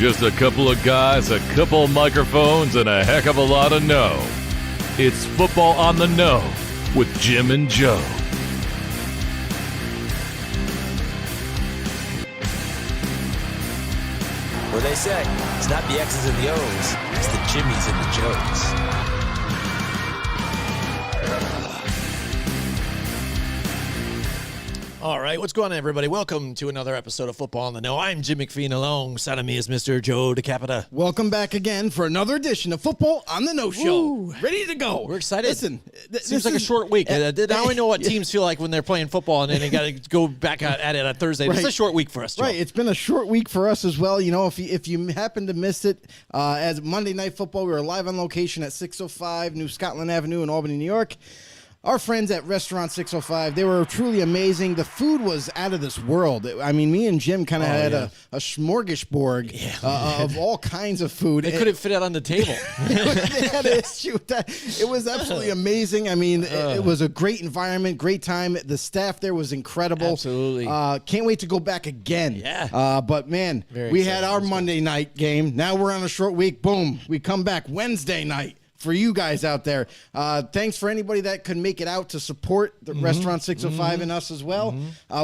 Just a couple of guys, a couple of microphones, and a heck of a lot of know. It's Football on the Know with Jim and Joe. What they say, it's not the X's and the O's, it's the Jimmies and the Joes. All right, what's going on, everybody? Welcome to another episode of Football on the Know. I'm Jim McPhee, alongside of me is Mr. Joe DeCapita. Welcome back again for another edition of Football on the Know Show. Woo. Ready to go. We're excited. Listen, seems like a short week. Now we know what teams feel like when they're playing football, and then they got to go back at it on Thursday. Right. It's a short week for us, Joe. Right, it's been a short week for us as well. You know, if you happen to miss it, as Monday Night Football, we were live on location at 605 New Scotland Avenue in Albany, New York. Our friends at Restaurant 605, they were truly amazing. The food was out of this world. I mean, me and Jim kind of had a smorgasbord of all kinds of food. They couldn't fit it on the table. They had an issue with that. It was absolutely amazing. I mean, it was a great environment, great time. The staff there was incredible. Absolutely. Can't wait to go back again. Yeah. But, man, Very we excited. had our Monday night game. Now we're on a short week. Boom. We come back Wednesday night. For you guys out there, thanks for anybody that could make it out to support the Restaurant 605 and us as well.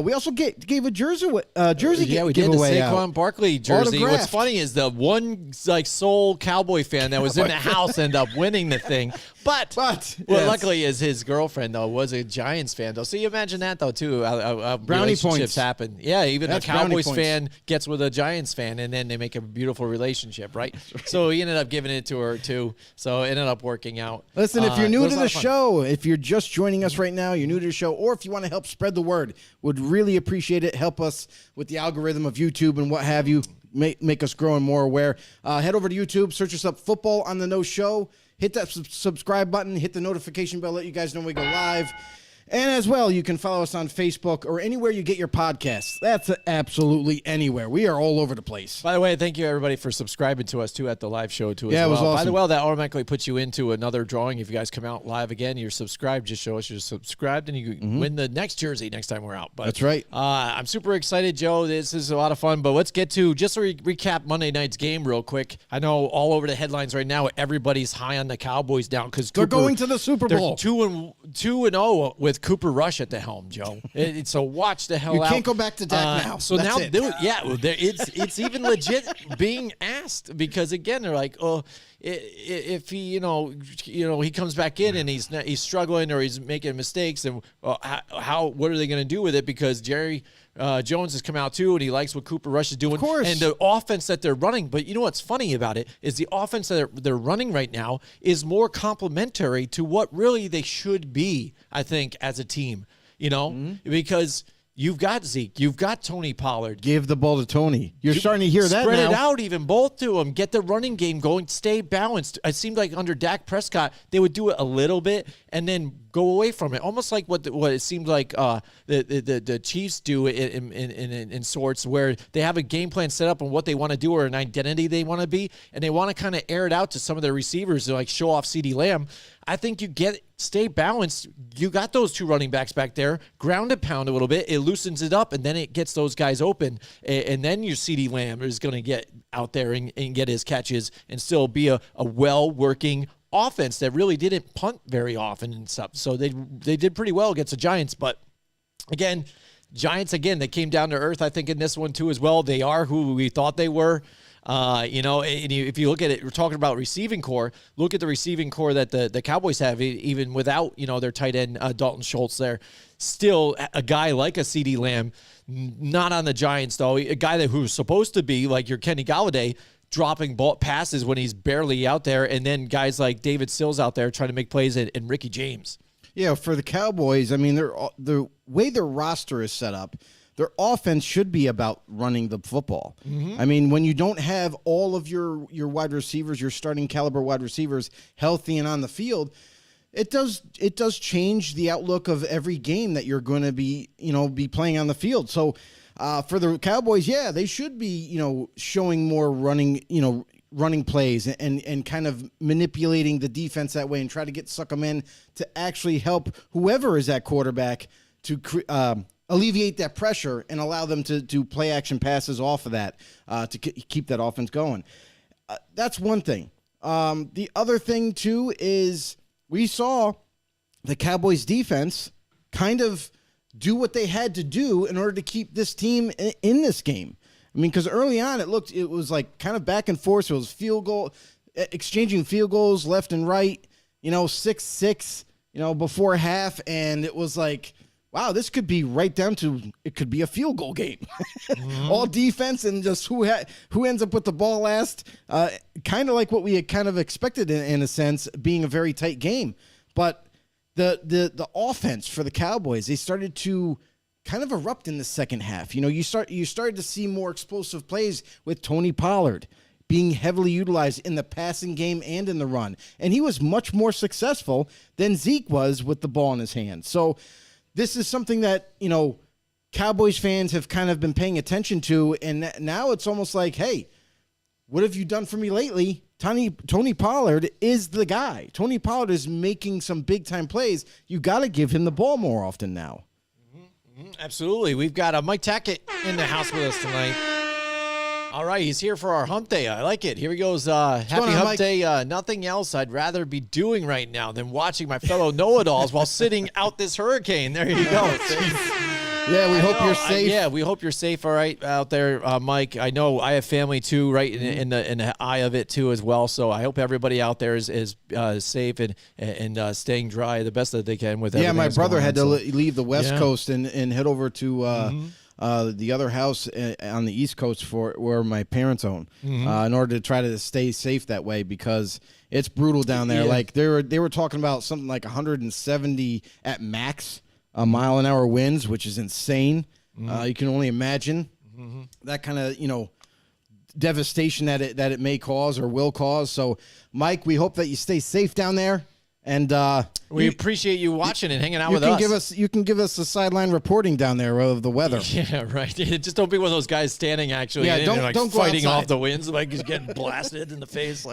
We also gave a jersey Yeah, we did the giveaway Saquon out. Barkley jersey. Autographed. What's funny is the one sole Cowboy fan that was in the house ended up winning the thing. But yes. luckily is his girlfriend though was a Giants fan though. So you imagine that though too. How Brownie relationships points. happen. Yeah, even That's a Cowboys brownie fan gets with a Giants fan, and then they make a beautiful relationship, right? So he ended up giving it to her too. So it ended up working out. Listen, if you're It new was to a lot the of fun. show, if you're just joining us right now, you're new to the show, or if you want to help spread the word, would really appreciate it. Help us with the algorithm of YouTube and what have you. Make us grow and more aware. Head over to YouTube, search us up, Football on the Know Show. Hit that subscribe button, hit the notification bell, let you guys know when we go live. And as well, you can follow us on Facebook or anywhere you get your podcasts. That's absolutely anywhere. We are all over the place. By the way, thank you everybody for subscribing to us too at the live show too. Yeah, as it was well. By awesome. the way, that automatically puts you into another drawing. If you guys come out live again, you're subscribed. Just show us you're subscribed, and you win the next jersey next time we're out. But That's right. I'm super excited, Joe. This is a lot of fun. But let's get to just to recap Monday night's game real quick. I know all over the headlines right now, everybody's high on the Cowboys down because They're going to the Super Bowl. They're 2-0 with Cooper Rush at the helm, Joe. So watch the hell You out. can't go back to Dak now. So That's now, it. dude, it's even legit being asked because again they're like, oh, if he he comes back in and he's struggling or he's making mistakes, and what are they going to do with it? Because Jerry Jones has come out too, and he likes what Cooper Rush is doing. Of course. And the offense that they're running. But you know what's funny about it is the offense that they're running right now is more complementary to what really they should be, I think, as a team. Because you've got Zeke, you've got Tony Pollard. Give the ball to Tony. You're starting to hear that now. Spread it out even, both to them. Get the running game going. Stay balanced. It seemed like under Dak Prescott, they would do it a little bit and then go away from it. Almost like what it seemed like the Chiefs do in sorts, where they have a game plan set up on what they want to do or an identity they want to be, and they want to kind of air it out to some of their receivers to like show off CeeDee Lamb. I think stay balanced. You got those two running backs back there, ground and pound a little bit. It loosens it up, and then it gets those guys open. And then your CeeDee Lamb is going to get out there and get his catches and still be a well-working offense that really didn't punt very often and stuff. So they did pretty well against the Giants. But, again, Giants, they came down to earth, I think, in this one too as well. They are who we thought they were. And if you look at it, we're talking about receiving core. Look at the receiving core that the Cowboys have, even without their tight end Dalton Schultz there. Still, a guy like a CeeDee Lamb, not on the Giants though. A guy who's supposed to be like your Kenny Golladay, dropping passes when he's barely out there, and then guys like David Sills out there trying to make plays, and Ricky James. Yeah, for the Cowboys, I mean, the way their roster is set up, their offense should be about running the football. I mean, when you don't have all of your wide receivers, your starting caliber wide receivers healthy and on the field, it does change the outlook of every game that you're going to be playing on the field. So for the Cowboys, yeah, they should be showing more running plays and kind of manipulating the defense that way and try to suck them in to actually help whoever is at quarterback to alleviate that pressure and allow them to do play action passes off of that to keep that offense going. That's one thing. The other thing, too, is we saw the Cowboys defense kind of do what they had to do in order to keep this team in this game. I mean, because early on it was like kind of back and forth. So it was exchanging field goals left and right, 6-6, before half. And it was like, wow, this could be right down to, it could be a field goal game. All defense and just who ends up with the ball last. Kind of like what we had kind of expected in a sense, being a very tight game. But the offense for the Cowboys, they started to kind of erupt in the second half. You started to see more explosive plays with Tony Pollard being heavily utilized in the passing game and in the run. And he was much more successful than Zeke was with the ball in his hand. So this is something that, Cowboys fans have kind of been paying attention to, and now it's almost like, hey, what have you done for me lately? Tony Pollard is the guy. Tony Pollard is making some big-time plays. You got to give him the ball more often now. Absolutely. We've got Mike Tackett in the house with us tonight. All right, he's here for our hump day. I like it. Here he goes. Happy hump Mike? day. Nothing else I'd rather be doing right now than watching my fellow know-it-alls while sitting out this hurricane. There you go. Yeah, we hope you're safe. We hope you're safe. All right, out there, Mike. I know I have family too, right in the eye of it too as well. So I hope everybody out there is safe and staying dry the best that they can with. Yeah, my brother had to leave the West Coast and head over to the other house on the East Coast for where my parents own, in order to try to stay safe that way because it's brutal down there. Yeah. Like they were talking about something like 170 at max. Mile-an-hour winds, which is insane. You can only imagine that kind of, devastation that it may cause or will cause. So, Mike, we hope that you stay safe down there. And we appreciate you watching and hanging out with us. You can give us a sideline reporting down there of the weather. Yeah, right. Just don't be one of those guys standing actually. Yeah, don't go fighting outside. off the winds, like he's getting blasted in the face.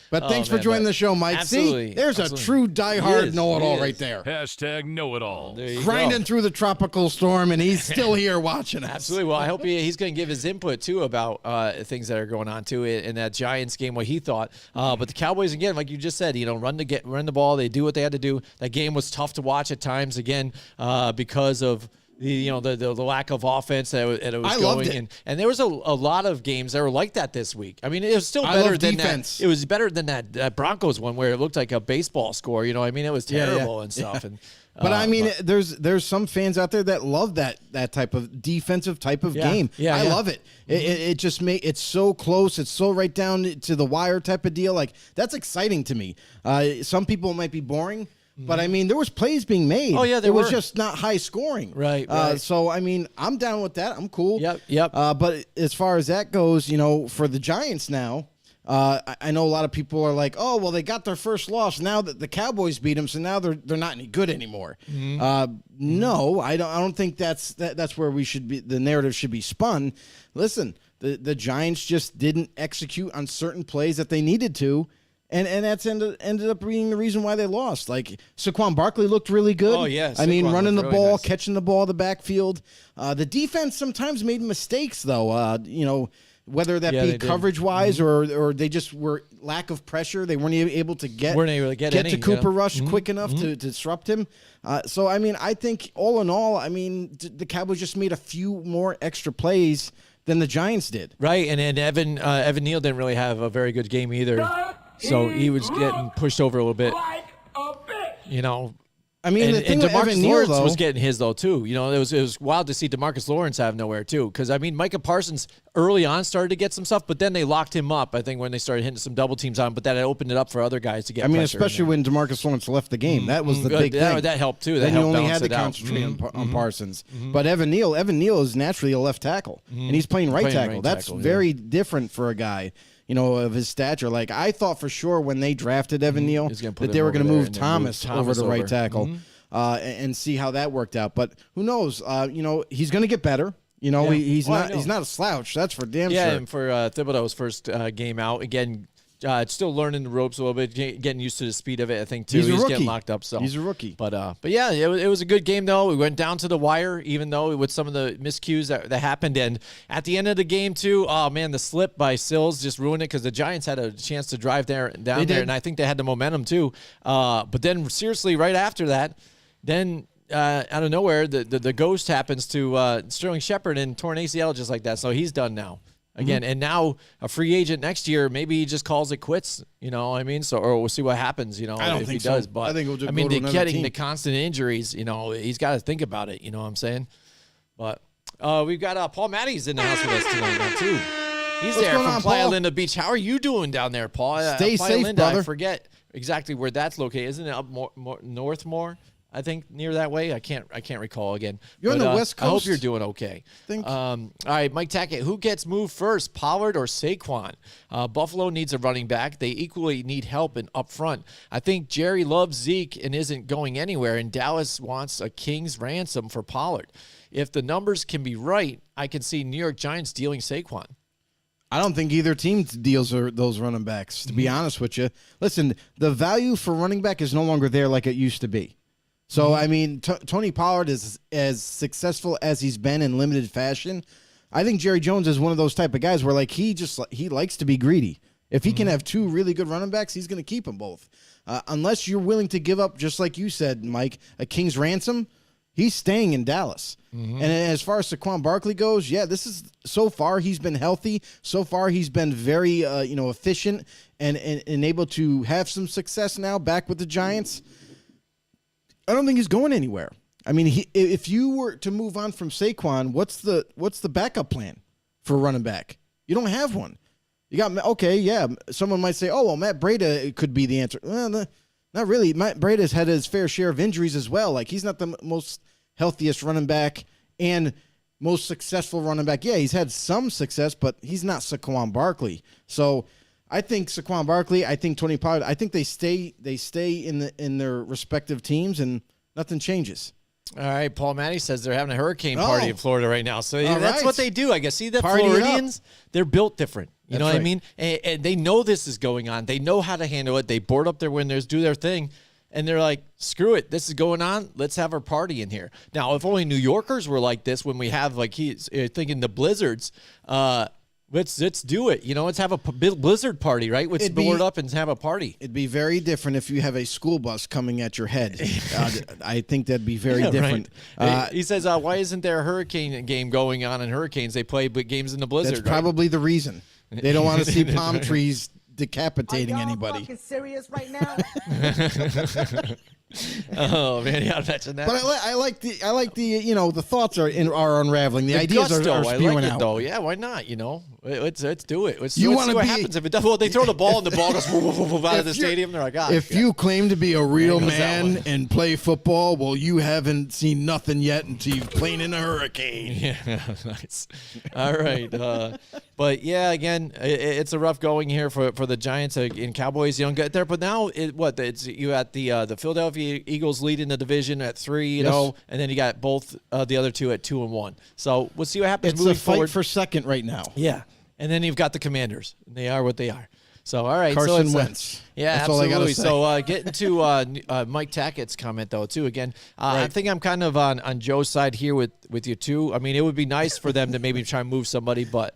But thanks for joining the show, Mike. Absolutely. See, there's a true diehard know-it-all right there. Hashtag know-it-all. Grinding through the tropical storm, and he's still here watching us. Absolutely. Well, I hope he's going to give his input too about things that are going on too in that Giants game, what he thought. But the Cowboys again, like you just said, run the ball. They do what they had to do. That game was tough to watch at times again because of the lack of offense that it was going in. And there was a lot of games that were like that this week. I mean, it was still better than defense. that. It was better than that Broncos one where it looked like a baseball score. It was terrible and stuff. And but I mean, there's some fans out there that love that type of defensive type of game. I love it. It just it's so close. It's so right down to the wire type of deal. Like that's exciting to me. Some people might be boring. But, I mean, there was plays being made. Oh, yeah, it was just not high scoring. Right. So, I mean, I'm down with that. I'm cool. Yep. But as far as that goes, for the Giants now, I know a lot of people are like, oh, well, they got their first loss. Now that the Cowboys beat them, so now they're not any good anymore. No, I don't think that's where we should be. The narrative should be spun. Listen, the Giants just didn't execute on certain plays that they needed to. And that's ended up being the reason why they lost. Like, Saquon Barkley looked really good. Oh, yeah. I mean, running the really ball, nice. catching the ball in the backfield. The defense sometimes made mistakes, though. Whether that be coverage-wise or they just were lack of pressure. They weren't able to get to Cooper Rush quick enough to disrupt him. So, I mean, I think all in all, I mean, the Cowboys just made a few more extra plays than the Giants did. Right, and Evan Neal didn't really have a very good game either. So he was getting pushed over a little bit. I mean, the thing with Evan Neal, Lawrence was getting his though too. It was wild to see DeMarcus Lawrence have nowhere too. Because I mean, Micah Parsons early on started to get some stuff, but then they locked him up. I think when they started hitting some double teams on him, but that opened it up for other guys to get. I mean, especially when DeMarcus Lawrence left the game, that was the big thing. That helped too. Then you only had to concentrate on Parsons. But Evan Neal is naturally a left tackle, and he's playing right tackle. That's very different for a guy. Of his stature. Like, I thought for sure when they drafted Evan Neal that they were going to move Thomas over to right tackle and see how that worked out. But who knows? He's going to get better. He's not a slouch. That's for damn sure. Yeah, and for Thibodeau's first game out, again, Still learning the ropes a little bit, getting used to the speed of it, I think, too. He's a rookie. Getting locked up. So he's a rookie. But yeah, it was a good game, though. We went down to the wire, even though with some of the miscues that happened. And at the end of the game, too, oh, man, the slip by Sills just ruined it because the Giants had a chance to drive down there, and I think they had the momentum, too. But then, seriously, right after that, then out of nowhere, the ghost happens to Sterling Shepard and torn ACL just like that. So he's done now. Again, and now a free agent next year, maybe he just calls it quits. You know what I mean? So, or we'll see what happens. You know, I don't if think he does. so. But I think we'll just getting the constant injuries. You know, he's got to think about it. You know what I'm saying? But we've got Paul Matty's in the house with us tonight now too. He's there from Playa Linda Beach. How are you doing down there, Paul? Stay Playa safe, Linda, brother. I forget exactly where that's located. Isn't it up north more? I think near that way. I can't recall again. You're on the West Coast. I hope you're doing okay. All right, Mike Tackett, who gets moved first, Pollard or Saquon? Buffalo needs a running back. They equally need help in up front. I think Jerry loves Zeke and isn't going anywhere, and Dallas wants a king's ransom for Pollard. If the numbers can be right, I can see New York Giants dealing Saquon. I don't think either team deals those running backs, to be honest with you. Listen, the value for running back is no longer there like it used to be. So, I mean, Tony Pollard is as successful as he's been in limited fashion. I think Jerry Jones is one of those type of guys where, like, he likes to be greedy. If he can have two really good running backs, he's going to keep them both. Unless you're willing to give up, just like you said, Mike, a king's ransom, he's staying in Dallas. And as far as Saquon Barkley goes, yeah, so far he's been healthy. So far he's been very, efficient and able to have some success now back with the Giants. I don't think he's going anywhere. I mean, if you were to move on from Saquon, what's the backup plan for a running back? You don't have one. You got someone might say, oh well, Matt Breida could be the answer. Well, not really. Matt Breida's had his fair share of injuries as well. Like, he's not the most healthiest running back and most successful running back. Yeah, he's had some success, but he's not Saquon Barkley. So I think Saquon Barkley, I think Tony Pollard, I think they stay in their respective teams and nothing changes. All right, Paul Matty says they're having a hurricane party in Florida right now. So that's what they do, I guess. See, the Floridians, they're built different. You know what I mean? And they know this is going on. They know how to handle it. They board up their windows, do their thing, and they're like, screw it. This is going on. Let's have our party in here. Now, if only New Yorkers were like this when we have, like, he's thinking the blizzards, let's do it. You know, let's have a blizzard party, right? Let's board up and have a party. It'd be very different if you have a school bus coming at your head. I think that'd be very different. Right. He says, why isn't there a hurricane game going on in hurricanes? They play games in the blizzard. That's probably the reason. They don't want to see palm trees decapitating anybody. Fucking serious right now? Oh man, yeah, I mentioned that. But I like the the thoughts are unraveling. The ideas are spewing I like it, out. though. Yeah, why not? You know, let's do it. Let's You see wanna what be- happens if it does. Well, they throw the ball and the ball goes out of the stadium. They're like, If you claim to be a real There goes that man one. and play football, well, you haven't seen nothing yet until you've played in a hurricane. Yeah, nice. All right, but yeah, again, it's a rough going here for the Giants and Cowboys. You don't get there, but now you got the Philadelphia Eagles leading the division at 3-0, and then you got both the other two at 2-1. So we'll see what happens It's moving a fight forward. for second right now. Yeah, and then you've got the Commanders. They are what they are. So, all right. Carson so Wentz. Yeah, That's all I absolutely. gotta say. So, getting to Mike Tackett's comment, though, too, again, I think I'm kind of on Joe's side here with you, too. I mean, it would be nice for them to maybe try and move somebody, but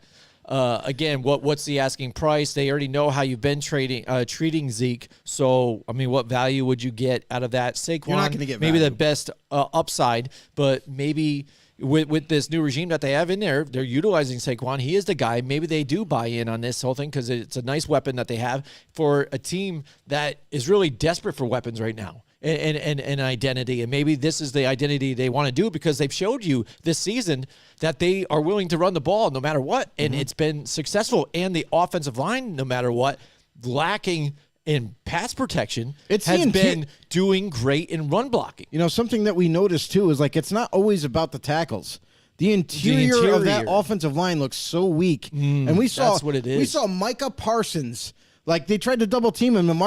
again, what's the asking price? They already know how you've been treating Zeke. So, I mean, what value would you get out of that? Saquon, You're not gonna get maybe value. the best upside, but maybe with this new regime that they have in there, they're utilizing Saquon. He is the guy. Maybe they do buy in on this whole thing because it's a nice weapon that they have for a team that is really desperate for weapons right now. And identity, and maybe this is the identity they want to do because they've showed you this season that they are willing to run the ball no matter what, and it's been successful. And the offensive line, no matter what, lacking in pass protection, has been doing great in run blocking. You know, something that we noticed too is like it's not always about the tackles. The interior of that offensive line looks so weak, and we saw that's what it is. We saw Micah Parsons. Like, they tried to double team him, and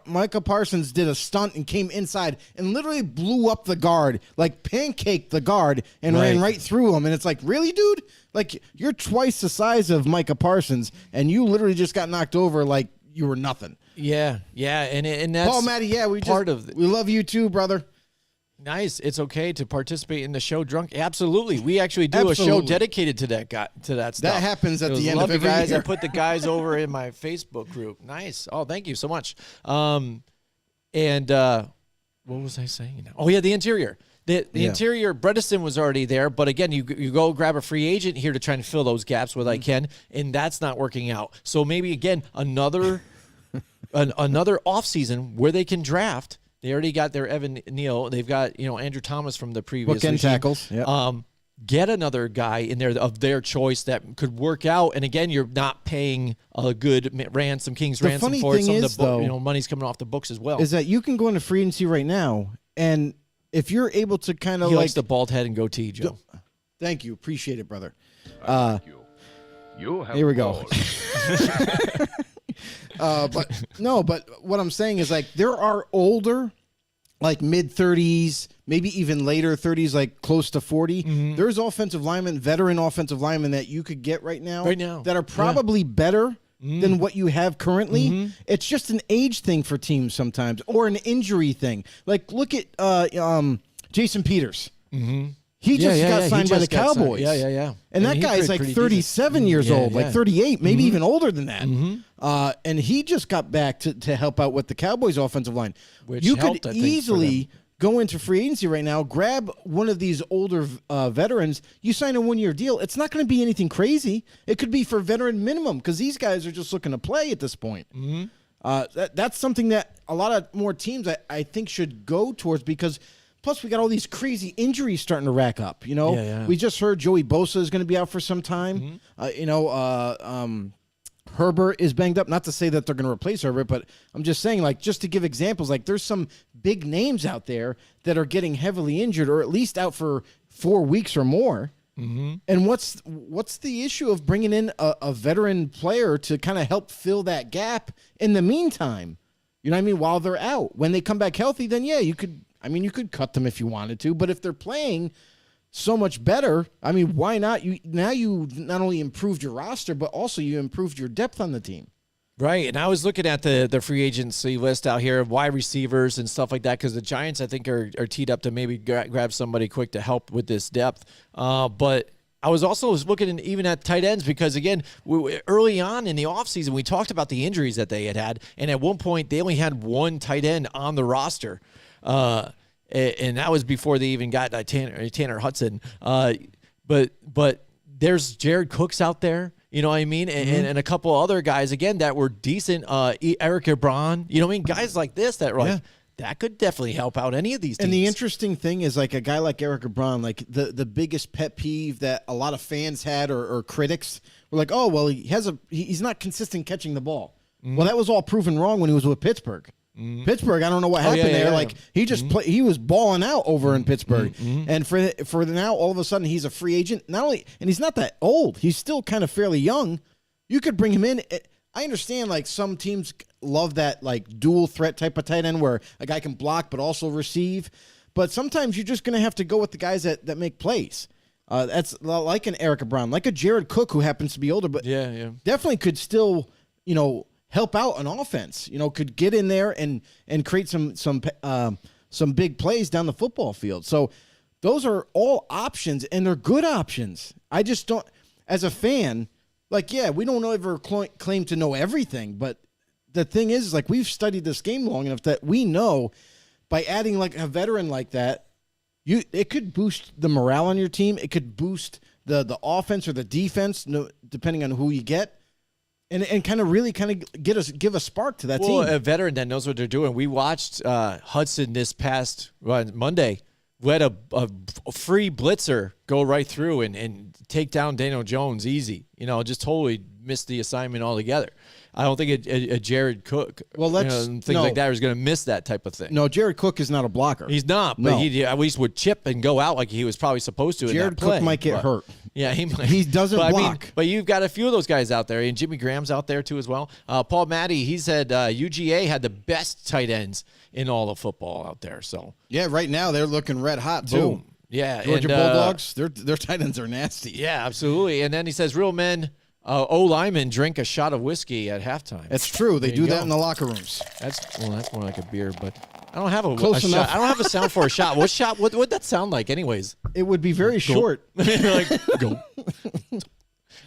Micah Parsons did a stunt and came inside and literally blew up the guard, like pancaked the guard and ran right through him. And it's like, really, dude? Like, you're twice the size of Micah Parsons, and you literally just got knocked over like you were nothing. Yeah, and that's Paul Matty, we love you too, brother. Nice. It's okay to participate in the show drunk. Absolutely. We actually do a show dedicated to that stuff. That happens at the end of every guys. year. I put the guys over in my Facebook group. Nice. Oh, thank you so much. What was I saying now? Oh, yeah, the interior. The interior, Bredesen was already there, but again, you go grab a free agent here to try and fill those gaps with I can, and that's not working out. So maybe, again, another offseason where they can draft. They already got their Evan Neal. They've got, Andrew Thomas from the previous bookend tackles. Yep. Get another guy in there of their choice that could work out. And again, you're not paying a good ransom, King's ransom for it. Some of the money's coming off the books as well. Is that you can go into free agency right now, and if you're able to kind of he likes the bald head and goatee, Joe. Thank you, appreciate it, brother. Thank you. You have here we go. But what I'm saying is, like, there are older, like mid-30s, maybe even later 30s, like close to 40. Mm-hmm. There's veteran offensive linemen that you could get right now that are probably better than what you have currently. Mm-hmm. It's just an age thing for teams sometimes, or an injury thing. Like, look at Jason Peters. Mm-hmm. He just got signed by the Cowboys. Yeah. And that guy's like 37 years old, like 38, maybe even older than that. Mm-hmm. And he just got back to help out with the Cowboys offensive line. Which you helped, could easily go into free agency right now, grab one of these older veterans, you sign a 1-year deal. It's not going to be anything crazy. It could be for veteran minimum because these guys are just looking to play at this point. Mm-hmm. That's something that a lot of more teams I think should go towards because – plus, we got all these crazy injuries starting to rack up. We just heard Joey Bosa is going to be out for some time. Mm-hmm. Herbert is banged up. Not to say that they're going to replace Herbert, but I'm just saying, like, just to give examples, like there's some big names out there that are getting heavily injured or at least out for 4 weeks or more. Mm-hmm. And what's the issue of bringing in a veteran player to kind of help fill that gap in the meantime? You know what I mean? While they're out, when they come back healthy, then you could. I mean, you could cut them if you wanted to, but if they're playing so much better, I mean, why not? You not only improved your roster, but also you improved your depth on the team. Right, and I was looking at the free agency list out here of wide receivers and stuff like that because the Giants, I think, are teed up to maybe grab somebody quick to help with this depth. But I was also looking even at tight ends because, again, early on in the offseason, we talked about the injuries that they had, and at one point they only had one tight end on the roster. And that was before they even got Tanner Hudson. But there's Jared Cooks out there, you know what I mean? And a couple other guys, again, that were decent. Eric Braun, you know what I mean? Guys like this that were like, that could definitely help out any of these teams. And the interesting thing is, like, a guy like Eric Braun, like the biggest pet peeve that a lot of fans had or critics were like, oh, well, he's not consistent catching the ball. Mm-hmm. Well, that was all proven wrong when he was with Pittsburgh. Mm-hmm. Pittsburgh, I don't know what happened there. Like he just he was balling out over in Pittsburgh, and for now, all of a sudden, he's a free agent. Not only, and he's not that old; he's still kind of fairly young. You could bring him in. I understand, like some teams love that like dual threat type of tight end where a guy can block but also receive. But sometimes you're just going to have to go with the guys that make plays. That's like an Eric Braun, like a Jared Cook who happens to be older, but definitely could still help out an offense, could get in there and create some big plays down the football field. So those are all options, and they're good options. I just don't, as a fan, we don't ever claim to know everything, but the thing is, like, we've studied this game long enough that we know by adding like a veteran like that, it could boost the morale on your team. It could boost the offense or the defense, depending on who you get. And kind of give a spark to that team. Well, a veteran that knows what they're doing. We watched Hudson this past Monday. Let a free blitzer go right through and take down Daniel Jones easy. Just totally missed the assignment altogether. I don't think a Jared Cook, things like that, is going to miss that type of thing. No, Jared Cook is not a blocker. He's not, but he at least would chip and go out like he was probably supposed to. Jared Cook might get hurt. Yeah, he might. He doesn't block. But you've got a few of those guys out there, and Jimmy Graham's out there too as well. Paul Matty, he said UGA had the best tight ends in all of football out there. So yeah, right now they're looking red hot too. Boom. Yeah, Georgia Bulldogs, their tight ends are nasty. Yeah, absolutely. And then he says, real men O-linemen drink a shot of whiskey at halftime. It's true. They There you do that go. in the locker rooms. That's more like a beer, but I don't have a Close enough. shot. I don't have a sound for a shot. What shot? What'd that sound like, anyways? It would be very short. Like, go.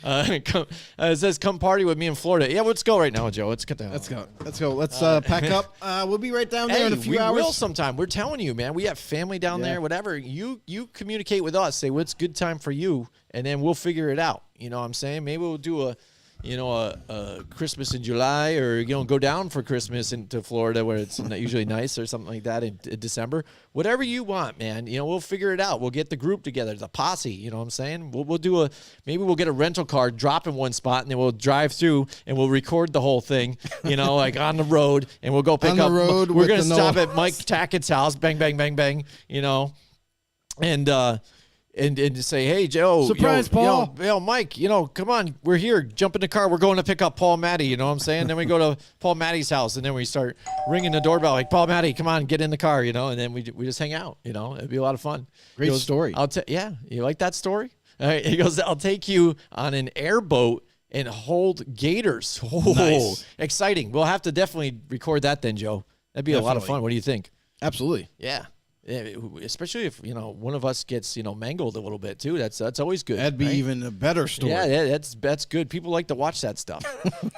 It says, come party with me in Florida. Yeah, let's go right now, Joe. Let's get down. Let's go. Let's pack up. We'll be right down there in a few we hours. will sometime. We're telling you, man. We have family down there, whatever. You communicate with us. Say what's good time for you, and then we'll figure it out. You know what I'm saying? Maybe we'll do a Christmas in July, or go down for Christmas into Florida where it's usually nice, or something like that in December. Whatever you want, man. We'll figure it out. We'll get the group together. It's a posse. You know what I'm saying? We'll do maybe we'll get a rental car, drop in one spot, and then we'll drive through and we'll record the whole thing. Like on the road, and we'll go pick on up. The road we're gonna with the stop at Mike Tackett's house. Bang, bang, bang, bang. And to say, hey, Joe. Surprise, Paul. Mike, come on. We're here. Jump in the car. We're going to pick up Paul Matty. You know what I'm saying? Then we go to Paul Matty's house, and then we start ringing the doorbell. Like, Paul Matty, come on, get in the car, and then we just hang out. It'd be a lot of fun. Great story. Yeah. You like that story? All right. He goes, I'll take you on an airboat and hold gators. Oh, nice. Exciting. We'll have to definitely record that then, Joe. That'd be a lot of fun. What do you think? Absolutely. Yeah. Especially if one of us gets mangled a little bit too. That's always good. That'd be right? even a better story. Yeah, that's good. People like to watch that stuff.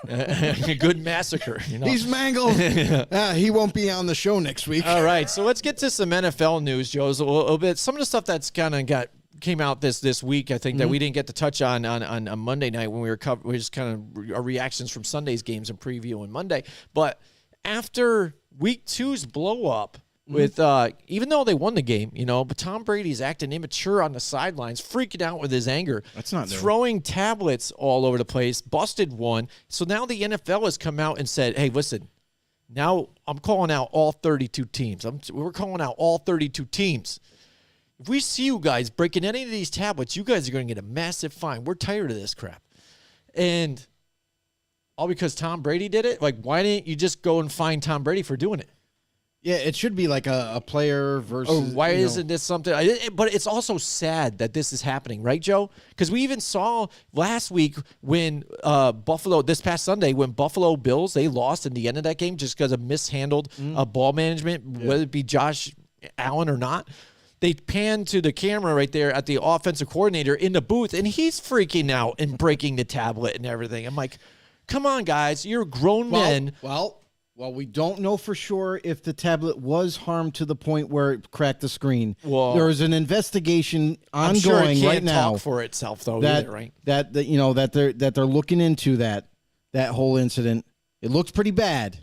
A good massacre. He's mangled. He won't be on the show next week. All right, so let's get to some NFL news, Joe. A little bit. Some of the stuff that's kind of came out this week, I think, that we didn't get to touch on Monday night when we were covering. We just kind of our reactions from Sunday's games and previewing Monday. But after week 2's blow up. With even though they won the game, but Tom Brady's acting immature on the sidelines, freaking out with his anger. That's not new. Throwing tablets all over the place, busted one. So now the NFL has come out and said, "Hey, listen, now I'm calling out all 32 teams. We're calling out all 32 teams. If we see you guys breaking any of these tablets, you guys are going to get a massive fine. We're tired of this crap." And all because Tom Brady did it. Like, why didn't you just go and fine Tom Brady for doing it? Yeah, it should be like a player versus. Why isn't this something? But it's also sad that this is happening, right, Joe? Because we even saw last week when this past Sunday, when Buffalo Bills, they lost in the end of that game just because of mishandled ball management, whether it be Josh Allen or not. They panned to the camera right there at the offensive coordinator in the booth, and he's freaking out and breaking the tablet and everything. I'm like, come on, guys. You're grown men. Well, we don't know for sure if the tablet was harmed to the point where it cracked the screen. Well, there is an investigation ongoing I'm sure it can't right now. Talk for itself, though. That, either, right? that they're looking into that whole incident. It looks pretty bad,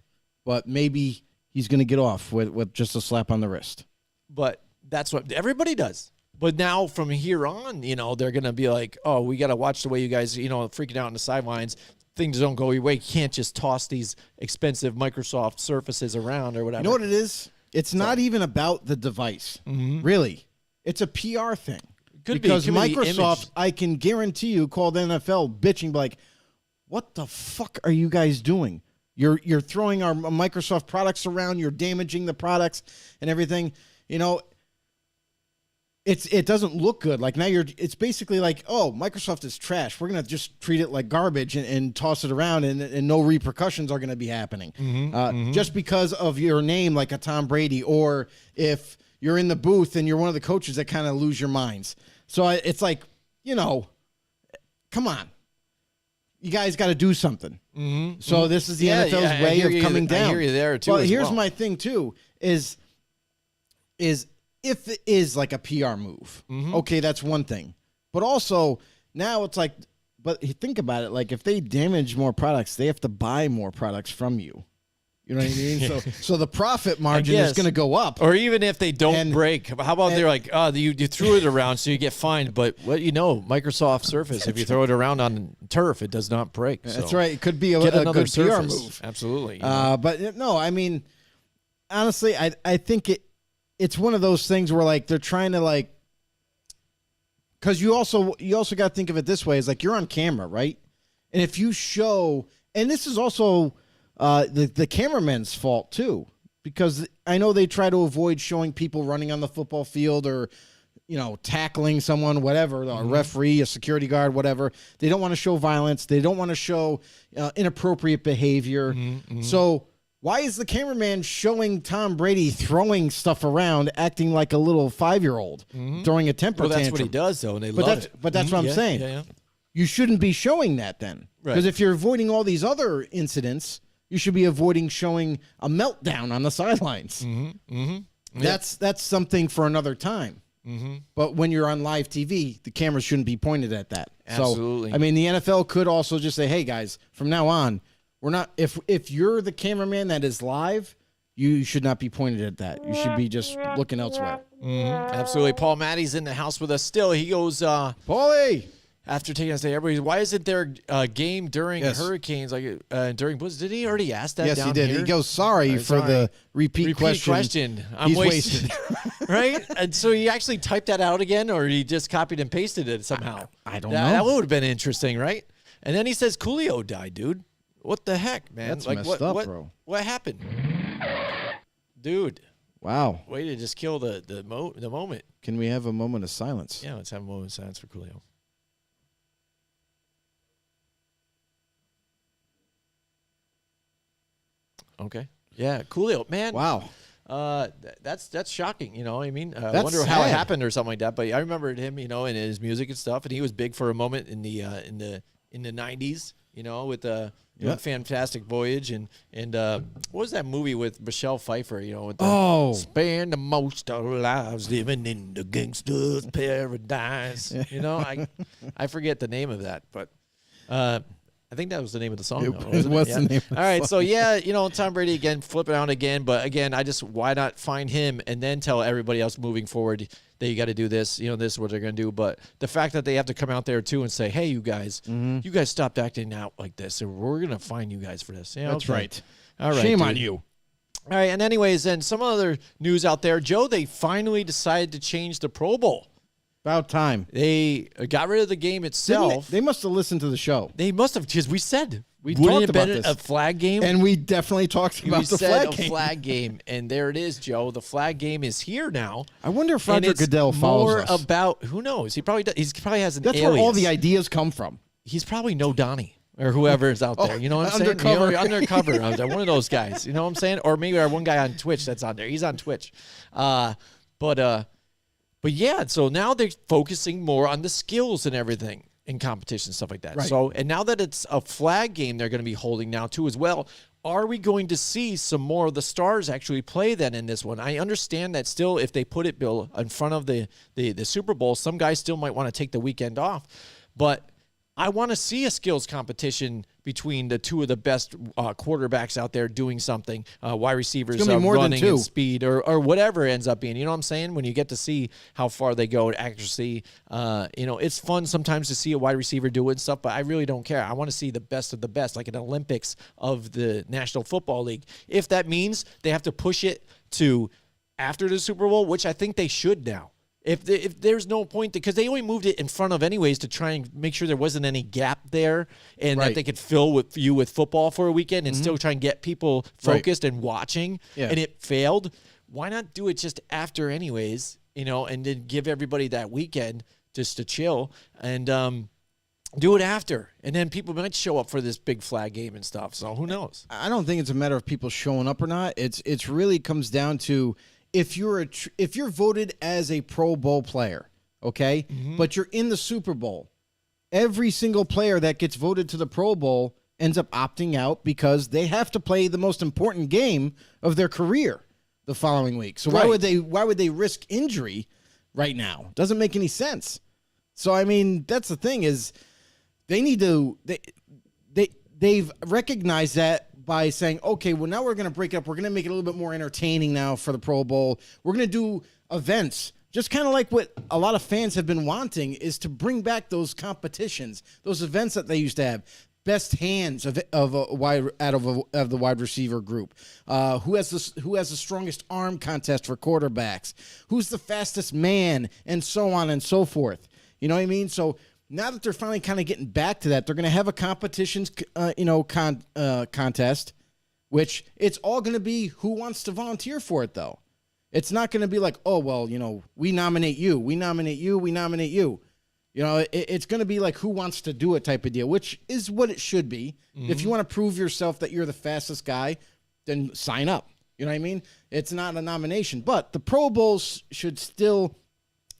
but maybe he's going to get off with just a slap on the wrist. But that's what everybody does. But now from here on, they're going to be like, oh, we got to watch the way you guys, freaking out on the sidelines. Things don't go your way. You can't just toss these expensive Microsoft Surfaces around or whatever. You know what it is? It's not even about the device. Really. It's a PR thing. Because Microsoft, I can guarantee you, called the NFL bitching like, what the fuck are you guys doing? You're throwing our Microsoft products around. You're damaging the products and everything. It doesn't look good. Like now it's basically like, oh, Microsoft is trash. We're going to just treat it like garbage and toss it around and no repercussions are going to be happening. Just because of your name, like a Tom Brady, or if you're in the booth and you're one of the coaches that kind of lose your minds. So it's like, come on. You guys got to do something. So this is the NFL's way of coming down. I hear you there, too. But here's my thing, too, is if it is like a PR move, okay, that's one thing. But also, now it's like, but think about it, like if they damage more products, they have to buy more products from you. You know what I mean? So the profit margin is going to go up. Or even if they don't break. How about they're like, oh, you threw it around so you get fined. But Microsoft Surface, if you throw it around on turf, it does not break. That's so right. It could be a another good Surface. PR move. Absolutely. But no, I mean, honestly, I think it's one of those things where like they're trying to like, because you also got to think of it this way: is like you're on camera, right? And if you show, and this is also the cameraman's fault too, because I know they try to avoid showing people running on the football field or tackling someone, whatever, a referee, a security guard, whatever. They don't want to show violence. They don't want to show inappropriate behavior. So why is the cameraman showing Tom Brady throwing stuff around, acting like a little 5-year-old throwing a temper tantrum? That's what he does, though, and they love it. But that's what I'm saying. Yeah. You shouldn't be showing that then. Because if you're avoiding all these other incidents, you should be avoiding showing a meltdown on the sidelines. That's something for another time. But when you're on live TV, the camera shouldn't be pointed at that. Absolutely. So, I mean, the NFL could also just say, hey, guys, from now on, we're not – if you're the cameraman that is live, you should not be pointed at that. You should be just looking elsewhere. Absolutely. Paul Matty's in the house with us still. He goes Paulie! After taking us to everybody, why isn't there a game during hurricanes, like during blizzards? Did he already ask that? Yes, down he did. here? He goes, sorry for the repeat question. I'm He's wasted. Right? And so he actually typed that out again, or he just copied and pasted it somehow? I don't know. That would have been interesting, right? And then he says Coolio died, dude. What the heck, man? That's messed up, bro. What happened? Dude. Wow. Way to just kill the moment. Can we have a moment of silence? Yeah, let's have a moment of silence for Coolio. Okay. Yeah, Coolio, man. Wow. That's shocking. You know what I mean? I That's wonder how it sad. happened or something like that. But I remembered him, and his music and stuff, and he was big for a moment in the 90s. With the Fantastic Voyage and what was that movie with Michelle Pfeiffer? With the spend the most of our lives living in the gangster's paradise. I forget the name of that, but. I think that was the name of the song. It was the name of the All right, song. so Tom Brady again, flipping out again. But again, why not find him and then tell everybody else moving forward that you got to do this. This is what they're going to do. But the fact that they have to come out there too and say, hey, you guys stopped acting out like this, and we're going to fine you guys for this. That's right. All right, Shame dude. on you. All right, and anyways, then some other news out there. Joe, they finally decided to change the Pro Bowl. About time. They got rid of the game itself. They must have listened to the show. They must have, because we said we wouldn't talked it about been this. a flag game, and we definitely talked about the flag game. Flag game, and there it is, Joe. The flag game is here now. I wonder if Roger Goodell follows us. More about who knows? He probably does. He probably has an. That's alias. where all the ideas come from. He's probably no Donnie or whoever is out there. You know what I'm undercover. saying? Undercover. One of those guys. You know what I'm saying? Or maybe our one guy on Twitch that's on there. He's on Twitch. But yeah, so now they're focusing more on the skills and everything in competition, stuff like that. Right. So, and now that it's a flag game they're going to be holding now too as well, are we going to see some more of the stars actually play then in this one? I understand that still if they put it, Bill, in front of the Super Bowl, some guys still might want to take the weekend off. But I want to see a skills competition between the two of the best quarterbacks out there doing something, wide receivers running and speed or whatever it ends up being. You know what I'm saying? When you get to see how far they go, accuracy, it's fun sometimes to see a wide receiver do it and stuff, but I really don't care. I want to see the best of the best, like an Olympics of the National Football League. If that means they have to push it to after the Super Bowl, which I think they should now. If there's no point, because they only moved it in front of anyways to try and make sure there wasn't any gap there and that they could fill with football for a weekend and still try and get people focused and watching, and it failed. Why not do it just after anyways, and then give everybody that weekend just to chill and do it after. And then people might show up for this big flag game and stuff. So who knows? I don't think it's a matter of people showing up or not. It's really comes down to if you're voted as a Pro Bowl player, okay, but you're in the Super Bowl, every single player that gets voted to the Pro Bowl ends up opting out because they have to play the most important game of their career the following week. So why would they risk injury right now? Doesn't make any sense. So I mean, that's the thing is they need to they've recognized that by saying, okay, well, now we're going to break it up. We're going to make it a little bit more entertaining now for the Pro Bowl. We're going to do events, just kind of like what a lot of fans have been wanting is to bring back those competitions, those events that they used to have. Best hands of the wide receiver group. Who has the strongest arm contest for quarterbacks? Who's the fastest man, and so on and so forth. You know what I mean? So now that they're finally kind of getting back to that, they're going to have a competitions, contest, which it's all going to be who wants to volunteer for it, though. It's not going to be like, oh, well, you know, we nominate you, we nominate you, we nominate you. You know, it's going to be like who wants to do it type of deal, which is what it should be. If you want to prove yourself that you're the fastest guy, then sign up. You know what I mean? It's not a nomination. But the Pro Bowls should still,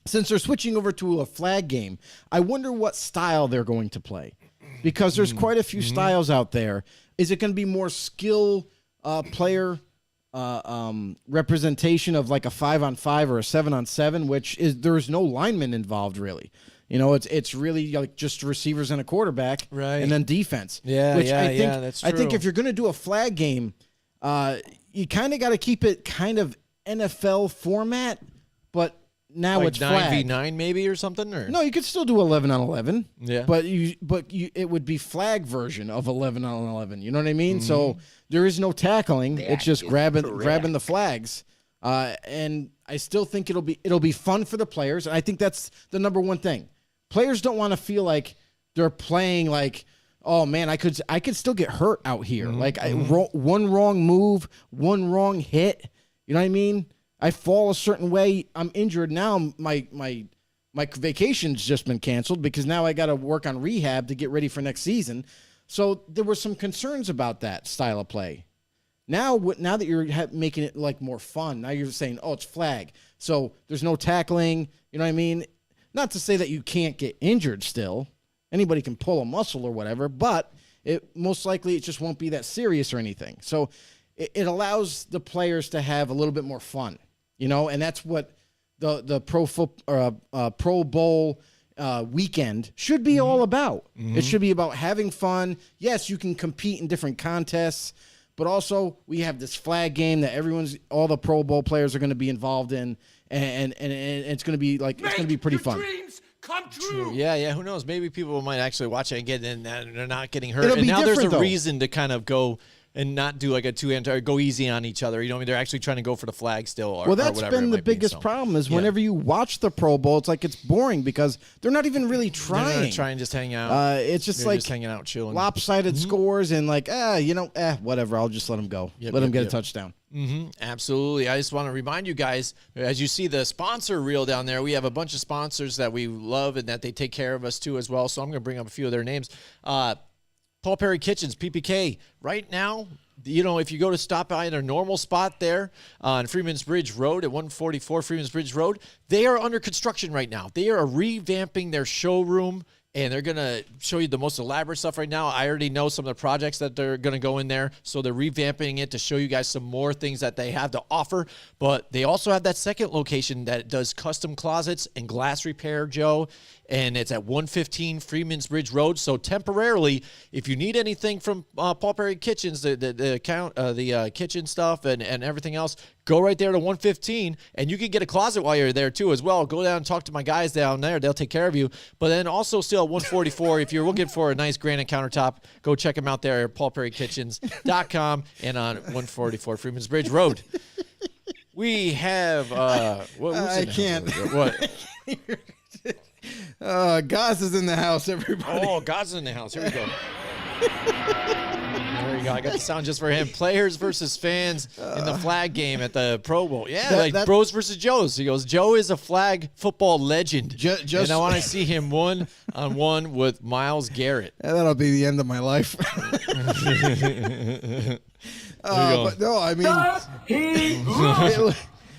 since they're switching over to a flag game, I wonder what style they're going to play. Because there's quite a few styles out there. Is it going to be more skill player representation of like a 5-on-5 or a 7-on-7, which is there's no lineman involved really. You know, it's really like just receivers and a quarterback, right? And then defense. Yeah, which I think, that's true. I think if you're going to do a flag game, you kind of got to keep it kind of NFL format, but now like it's 9v9 maybe or something. Or no, you could still do 11-on-11. Yeah, but it would be flag version of 11-on-11. You know what I mean? So there is no tackling. It's just grabbing the flags. And I still think it'll be fun for the players. And I think that's the number one thing. Players don't want to feel like they're playing like, oh man, I could still get hurt out here. Like one wrong move, one wrong hit. You know what I mean? I fall a certain way, I'm injured. Now my vacation's just been canceled because now I got to work on rehab to get ready for next season. So there were some concerns about that style of play. Now that you're making it like more fun, now you're saying, oh, it's flag. So there's no tackling. You know what I mean? Not to say that you can't get injured still. Anybody can pull a muscle or whatever, but it most likely it just won't be that serious or anything. So it allows the players to have a little bit more fun, you know, and that's what the Pro Bowl weekend should be all about. It should be about having fun. Yes, you can compete in different contests, but also we have this flag game that all the Pro Bowl players are going to be involved in, and it's going to be like it's going to be pretty fun. Dreams come true. Yeah. Who knows? Maybe people might actually watch it and get in, and they're not getting hurt. It'll And be now there's a different, though. reason to kind of go and not do like a two-hand or go easy on each other. You know what I mean? They're actually trying to go for the flag still. Or That's whatever been it the might be, biggest so. problem is whenever you watch the Pro Bowl, it's like it's boring because they're not even really They're trying. not trying, just hang out. It's just They're like just hanging out, chilling. lopsided scores and like, whatever. I'll just let them go. Let them get a touchdown. Absolutely. I just want to remind you guys, as you see the sponsor reel down there, we have a bunch of sponsors that we love and that they take care of us too as well. So I'm going to bring up a few of their names. Paul Perry Kitchens, PPK. Right now, you know, if you go to stop by in a normal spot there on Freeman's Bridge Road at 144 Freeman's Bridge Road, they are under construction right now. They are revamping their showroom, and they're going to show you the most elaborate stuff right now. I already know some of the projects that they're going to go in there, so they're revamping it to show you guys some more things that they have to offer. But they also have that second location that does custom closets and glass repair, Joe, and it's at 115 Freeman's Bridge Road. So temporarily, if you need anything from Paul Perry Kitchens, the kitchen stuff and everything else, go right there to 115, and you can get a closet while you're there too as well. Go down and talk to my guys down there. They'll take care of you. But then also still at 144, if you're looking for a nice granite countertop, go check them out there at paulperrykitchens.com and on 144 Freeman's Bridge Road. We have I can't. What? Goss is in the house, everybody. Oh, God's in the house. Here we go. There you go. I got the sound just for him. Players versus fans in the flag game at the Pro Bowl. Yeah, bros versus Joes. He goes, Joe is a flag football legend. And I want to see him one-on-one with Myles Garrett. That'll be the end of my life. But no, I mean... Does he look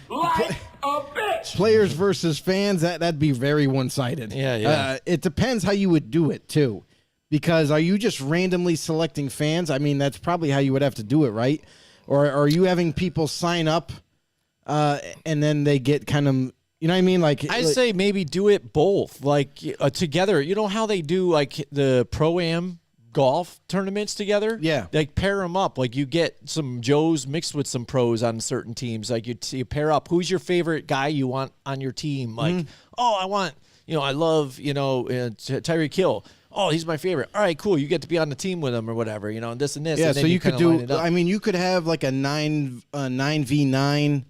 like a bitch? Players versus fans, that'd be very one-sided. Yeah. It depends how you would do it, too. Because are you just randomly selecting fans? I mean, that's probably how you would have to do it, right? Or are you having people sign up and then they get kind of, you know what I mean? I say maybe do it both, like together. You know how they do like the Pro-Am golf tournaments together? Yeah. Like pair them up. Like you get some Joes mixed with some pros on certain teams. Like you pair up. Who's your favorite guy you want on your team? Like, I love, Tyreek Hill. Oh, he's my favorite. All right, cool. You get to be on the team with him or whatever, and this and this. Yeah, and then so you could line do. it up. I mean, you could have like a 9v9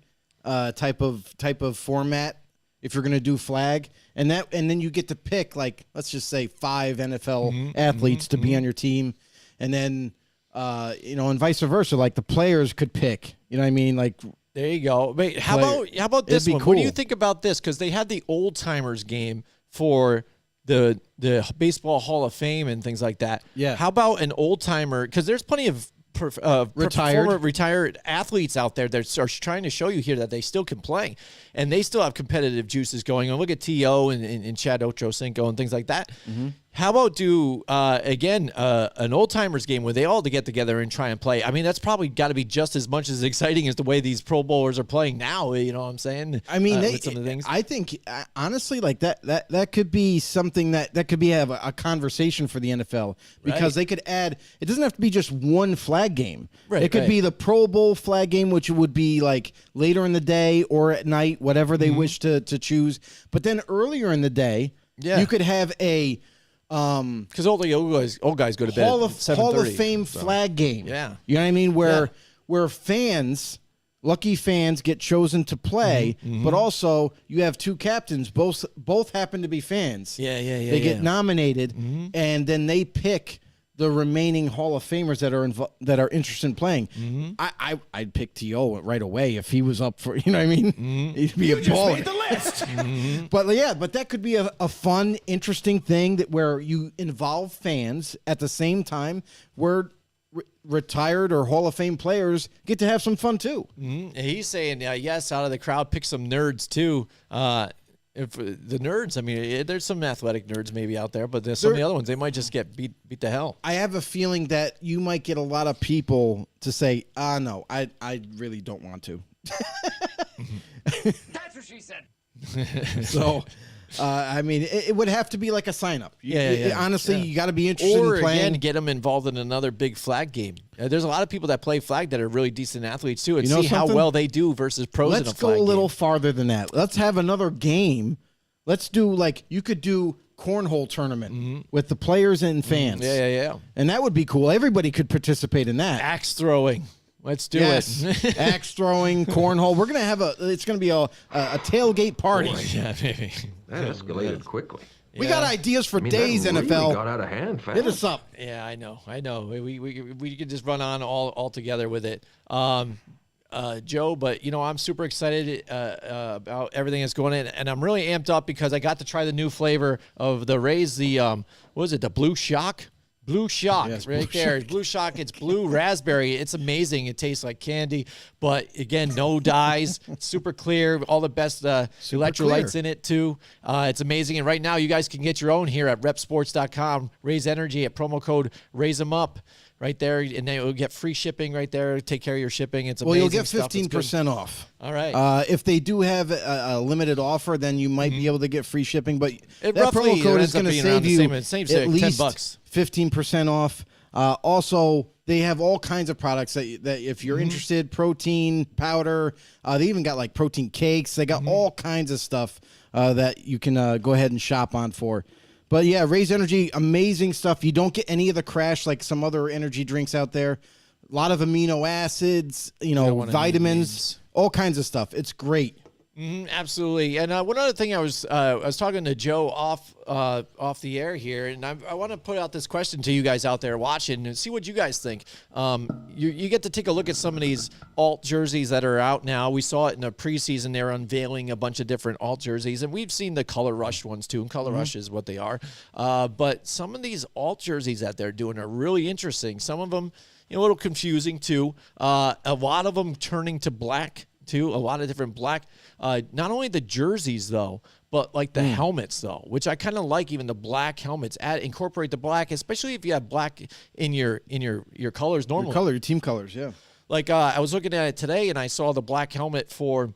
type of format if you're going to do flag, and then you get to pick like let's just say 5 NFL athletes to be on your team, and then and vice versa. Like the players could pick. You know what I mean? Like There you go. Wait, how about this one? Cool. What do you think about this? Because they had the old timers game for the Baseball Hall of Fame and things like that. Yeah. How about an old timer? Because there's plenty of retired athletes out there that are trying to show you here that they still can play, and they still have competitive juices going on. Look at T.O. and Chad Ochocinco and things like that. Mm-hmm. How about an old-timers game where they all get together and try and play? I mean, that's probably got to be just as much as exciting as the way these Pro Bowlers are playing now, you know what I'm saying? I mean, with some of the things. I think, honestly, like that could be something that could be have a conversation for the NFL, because they could add – it doesn't have to be just one flag game. Right, it could be the Pro Bowl flag game, which would be like later in the day or at night, whatever they wish to choose. But then earlier in the day, you could have a – because all the old guys go to bed Hall at 7:30. Hall of Fame flag game. Yeah. You know what I mean? Where fans, lucky fans, get chosen to play, but also you have two captains, both happen to be fans. Yeah. They get nominated, and then they pick the remaining Hall of Famers that are interested in playing. I'd pick T.O. right away if he was up for, you know what I mean? He'd be a baller. Made the list. But that could be a fun, interesting thing where you involve fans at the same time, where retired or Hall of Fame players get to have some fun too. He's saying, yes, out of the crowd, pick some nerds too. If the nerds, I mean, there's some athletic nerds maybe out there, but there's some of the other ones, they might just get beat to hell. I have a feeling that you might get a lot of people to say, no, I really don't want to. That's what she said. So, I mean, it would have to be like a sign-up. Honestly, you got to be interested in playing. Or, again, get them involved in another big flag game. There's a lot of people that play flag that are really decent athletes, too, and see how well they do versus pros in a flag game. Let's go a little farther than that. Let's have another game. Let's do, you could do cornhole tournament with the players and fans. Yeah. And that would be cool. Everybody could participate in that. Axe throwing. Let's do it. Axe throwing, cornhole. We're going to have it's going to be a tailgate party. Yeah, maybe. That escalated quickly. We got ideas for days, that really NFL. Got out of hand fast. Hit us up. Yeah, I know. We could just run on all together with it. Joe, but I'm super excited about everything that's going in, and I'm really amped up because I got to try the new flavor of the Rays, the what is it, the Blue Shock? Blue Shock, yes, right Blue there. Shock. Blue Shock, it's blue raspberry. It's amazing. It tastes like candy, but again, no dyes, super clear, all the best electrolytes in it too. It's amazing. And right now, you guys can get your own here at repsports.com. Raise Energy at promo code Raise 'em Up. Right there, and then you'll get free shipping right there. Take care of your shipping. It's amazing. Well, you'll get stuff. 15% off. All right. If they do have a limited offer, then you might be able to get free shipping. But it that promo code is going to save you same at least $10. 15% off. Also, they have all kinds of products that if you're interested, protein powder. They even got protein cakes. They got all kinds of stuff that you can go ahead and shop on for. But yeah, Raise Energy, amazing stuff. You don't get any of the crash like some other energy drinks out there. A lot of amino acids, vitamins, all kinds of stuff. It's great. Absolutely. And one other thing, I was talking to Joe off the air here, and I want to put out this question to you guys out there watching and see what you guys think. You get to take a look at some of these alt jerseys that are out now. We saw it in the preseason. They're unveiling a bunch of different alt jerseys, and we've seen the Color Rush ones too, and Color Rush is what they are. But some of these alt jerseys that they're doing are really interesting. Some of them, a little confusing too. A lot of them turning to black too, a lot of different black. Not only the jerseys though, but the helmets though, which I kind of like. Even the black helmets, incorporate the black, especially if you have black in your colors normally. Your team colors, yeah. I was looking at it today and I saw the black helmet for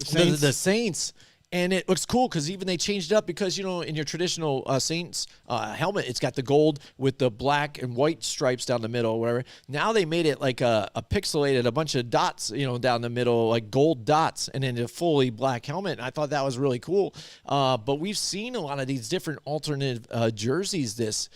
the Saints. And it looks cool because even they changed it up because, in your traditional Saints helmet, it's got the gold with the black and white stripes down the middle or whatever. Now they made it like a pixelated, a bunch of dots, down the middle, like gold dots, and then a fully black helmet. And I thought that was really cool. But we've seen a lot of these different alternative jerseys this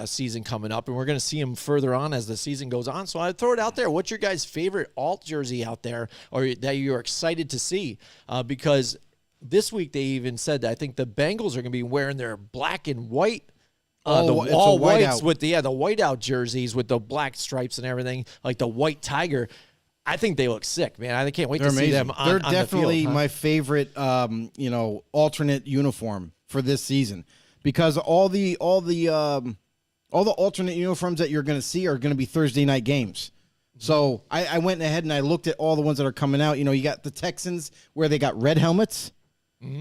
season coming up, and we're going to see them further on as the season goes on. So I'd throw it out there. What's your guys' favorite alt jersey out there or that you're excited to see? Because this week they even said that I think the Bengals are going to be wearing their black and white, the all whites with the whiteout jerseys with the black stripes and everything, like the white tiger. I think they look sick, man. I can't wait They're to amazing. see them on They're the field, definitely huh? my favorite, alternate uniform for this season, because all the alternate uniforms that you're going to see are going to be Thursday night games. So I went ahead and I looked at all the ones that are coming out. You got the Texans where they got red helmets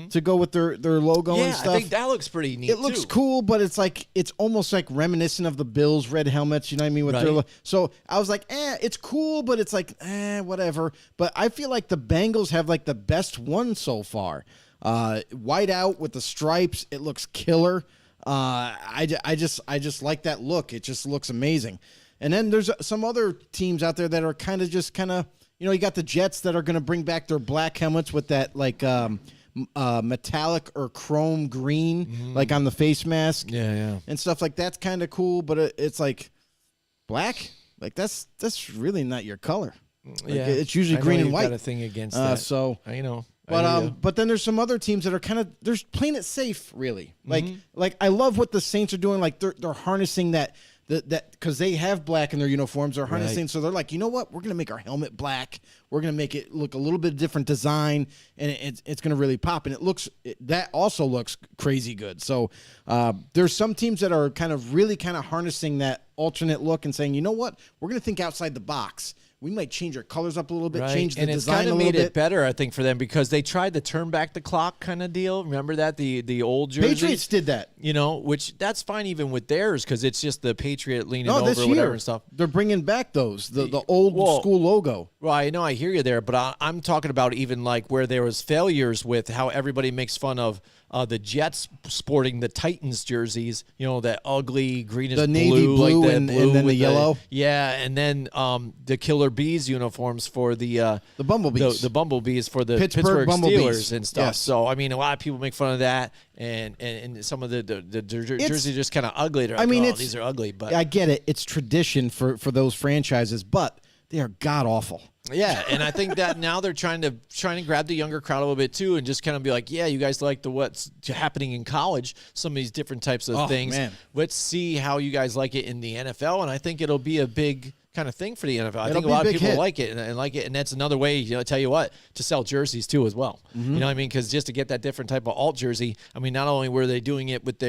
to go with their logo and stuff. I think that looks pretty neat. It looks cool, but it's almost like reminiscent of the Bills' red helmets. You know what I mean? Right. So I was like, it's cool, but it's like, whatever. But I feel like the Bengals have like the best one so far. White out with the stripes, it looks killer. I just like that look. It just looks amazing. And then there's some other teams out there that are kind of you got the Jets that are going to bring back their black helmets with that metallic or chrome green, like on the face mask, and stuff like that's kind of cool. But it's like black, like that's really not your color. Like, it's usually green and white. Got a thing against that. So I know. But then there's some other teams that are they're playing it safe, really. Like I love what the Saints are doing. Like they're harnessing that because they have black in their uniforms. They're harnessing, so they're like, you know what? We're gonna make our helmet black. We're gonna make it look a little bit different design, and it's gonna really pop. And that also looks crazy good. So there's some teams that are really harnessing that alternate look and saying, you know what? We're gonna think outside the box. We might change our colors up a little bit, change the design a little bit. And it's kind of made it better, I think, for them because they tried the turn back the clock kind of deal. Remember that? The old jerseys? Patriots did that. Which that's fine even with theirs because it's just the Patriot leaning over this or year, whatever and stuff. They're bringing back the old school logo. Well, I know I hear you there, but I'm talking about even like where there was failures with how everybody makes fun of the Jets sporting the Titans jerseys, that ugly greenish the navy blue, blue, like and blue then with the yellow. And then the Killer Bees uniforms for the Bumblebees. The Bumblebees for the Pittsburgh Pittsburgh Bumblebees. Steelers and stuff. Yes. So, I mean, a lot of people make fun of that, and some of the jerseys are just kind of ugly. They're like, these are ugly. But I get it. It's tradition for those franchises, but they are god-awful. Yeah, and I think that now they're trying to grab the younger crowd a little bit too, and just kind of be like, yeah, you guys like what's happening in college, some of these different types of things. Man. Let's see how you guys like it in the NFL, and I think it'll be a big kind of thing for the NFL. I think a lot of people like it and like it, and that's another way, tell you what, to sell jerseys too as well. You know what I mean? Because just to get that different type of alt jersey, I mean, not only were they doing it with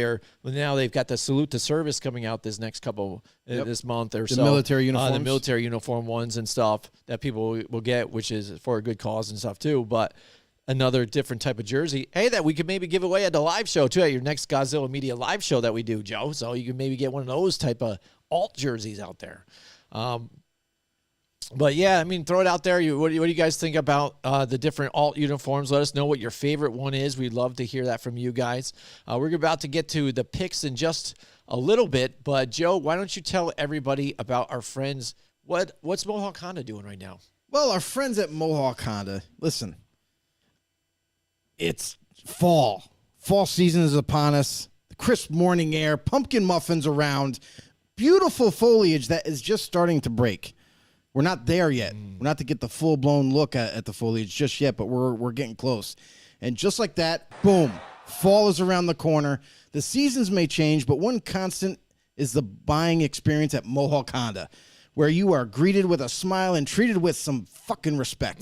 now they've got the Salute to Service coming out this next couple this month or so. The military uniforms. The military uniform ones and stuff that people will get, which is for a good cause and stuff too. But another different type of jersey, that we could maybe give away at the live show too, at your next Godzilla Media live show that we do, Joe. So you can maybe get one of those type of alt jerseys out there. But yeah, I mean, throw it out there. What do you guys think about the different alt uniforms? Let us know what your favorite one is. We'd love to hear that from you guys. We're about to get to the picks in just a little bit, but Joe, why don't you tell everybody about our friends? What's Mohawk Honda doing right now? Well, our friends at Mohawk Honda, listen, it's fall. Fall season is upon us. The crisp morning air, pumpkin muffins around, beautiful foliage that is just starting to break. We're not there yet. We're not to get the full-blown look at the foliage just yet, but we're getting close. And just like that, boom, fall is around the corner. The seasons may change, but one constant is the buying experience at Mohawk Honda, where you are greeted with a smile and treated with some fucking respect.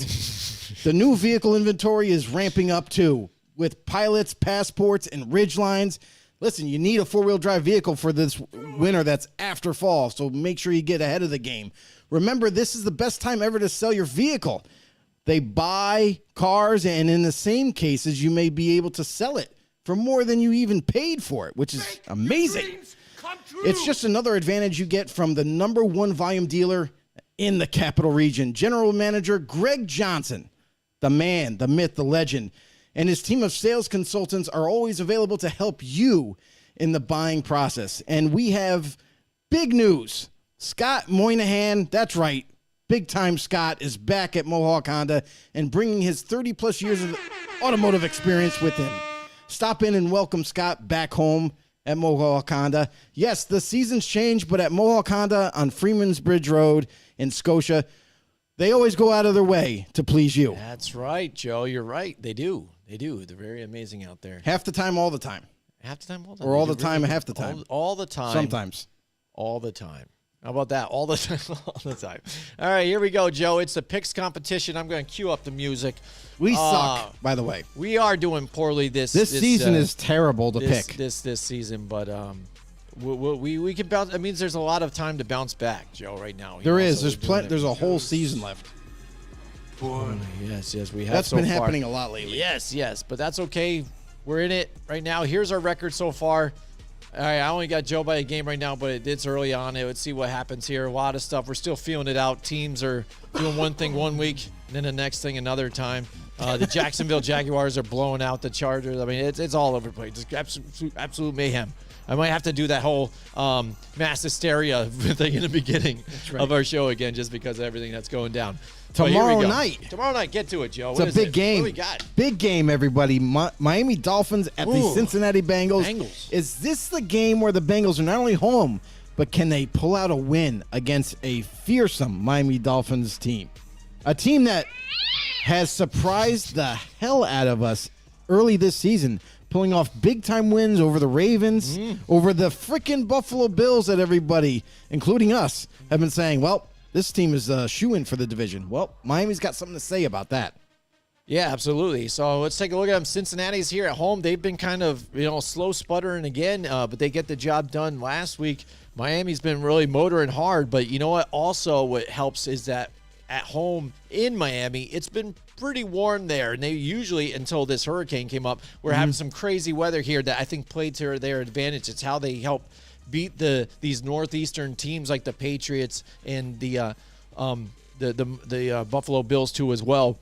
The new vehicle inventory is ramping up too, with pilots, passports, and ridgelines. Listen, you need a four-wheel drive vehicle for this winter that's after fall, so make sure you get ahead of the game. Remember, this is the best time ever to sell your vehicle. They buy cars, and in the same cases, you may be able to sell it for more than you even paid for it, which is amazing. It's just another advantage you get from the #1 volume dealer in the Capital Region. General Manager Greg Johnson, the man, the myth, the legend, and his team of sales consultants are always available to help you in the buying process. And we have big news. Scott Moynihan, that's right, big-time Scott, is back at Mohawk Honda and bringing his 30-plus years of automotive experience with him. Stop in and welcome Scott back home at Mohawk Honda. Yes, the seasons change, but at Mohawk Honda on Freeman's Bridge Road in Scotia, they always go out of their way to please you. That's right, Joe. You're right. They do. They're very amazing out there. Half the time, all the time. Half the time, all the time. Or all the time, half the time. All the time. Sometimes. All the time. How about that? All the time. All the time. All right, here we go, Joe. It's the picks competition. I'm going to cue up the music. We suck, by the way. We are doing poorly this season is terrible to pick. This season, but we can bounce. It means there's a lot of time to bounce back, Joe. Right now, there is. There's plenty. There's a whole season left. Yes, we have. That's so been far. happening a lot lately. Yes, but that's okay. We're in it right now. Here's our record so far. All right, I only got Joe by a game right now, but it's early on. Let's see what happens here. A lot of stuff. We're still feeling it out. Teams are doing one thing one week, and then the next thing another time. The Jacksonville Jaguars are blowing out the Chargers. I mean, it's all over the place. Just absolute mayhem. I might have to do that whole mass hysteria thing in the beginning of our show again, just because of everything that's going down. Tomorrow night, get to it, Joe. It's a big game. What do we got? Big game, everybody. Miami Dolphins at the Cincinnati Bengals. Bengals. Is this the game where the Bengals are not only home, but can they pull out a win against a fearsome Miami Dolphins team? A team that has surprised the hell out of us early this season, pulling off big-time wins over the Ravens, over the freaking Buffalo Bills that everybody, including us, have been saying, well, this team is a shoo-in for the division. Well, Miami's got something to say about that. Yeah, absolutely. So let's take a look at them. Cincinnati's here at home. They've been kind of, slow sputtering again, but they get the job done last week. Miami's been really motoring hard, but you know what? Also, what helps is that at home in Miami, it's been pretty warm there, and they usually, until this hurricane came up, we're having some crazy weather here that I think played to their advantage. It's how they help beat these northeastern teams like the Patriots and the Buffalo Bills too as well.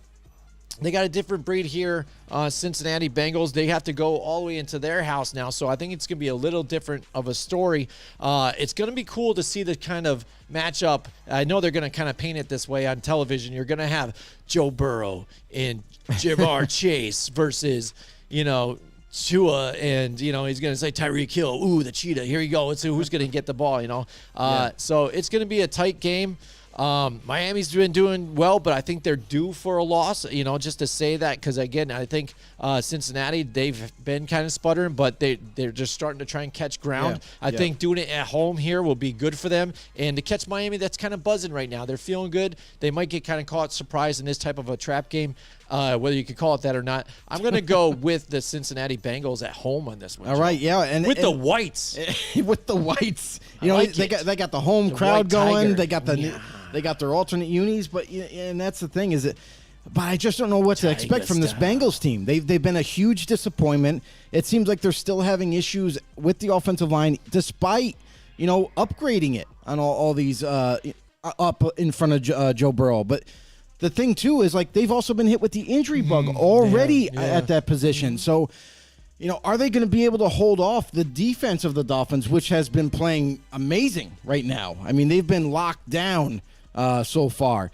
They got a different breed here, Cincinnati Bengals. They have to go all the way into their house now, so I think it's going to be a little different of a story. It's going to be cool to see the kind of matchup. I know they're going to kind of paint it this way on television. You're going to have Joe Burrow and Jamar Chase versus, Tua, and he's going to say Tyreek Hill. Ooh, the cheetah. Here you go. Let's see who's going to get the ball. So it's going to be a tight game. Miami's been doing well, but I think they're due for a loss, just to say that, because again, I think Cincinnati, they've been kind of sputtering, but they're just starting to try and catch ground. I think doing it at home here will be good for them, and to catch Miami, that's kind of buzzing right now. They're feeling good. They might get kind of caught surprised in this type of a trap game, whether you could call it that or not. I'm going to go with the Cincinnati Bengals at home on this one. All right, yeah, and the whites. With the whites, like they got the home crowd going. They got They got their alternate unis, and that's the thing but I just don't know what to expect from this Bengals team. They've been a huge disappointment. It seems like they're still having issues with the offensive line, despite upgrading it on all these up in front of Joe Burrow. But the thing too is they've also been hit with the injury bug already at that position. So. Are they going to be able to hold off the defense of the Dolphins, which has been playing amazing right now? I mean, they've been locked down so far.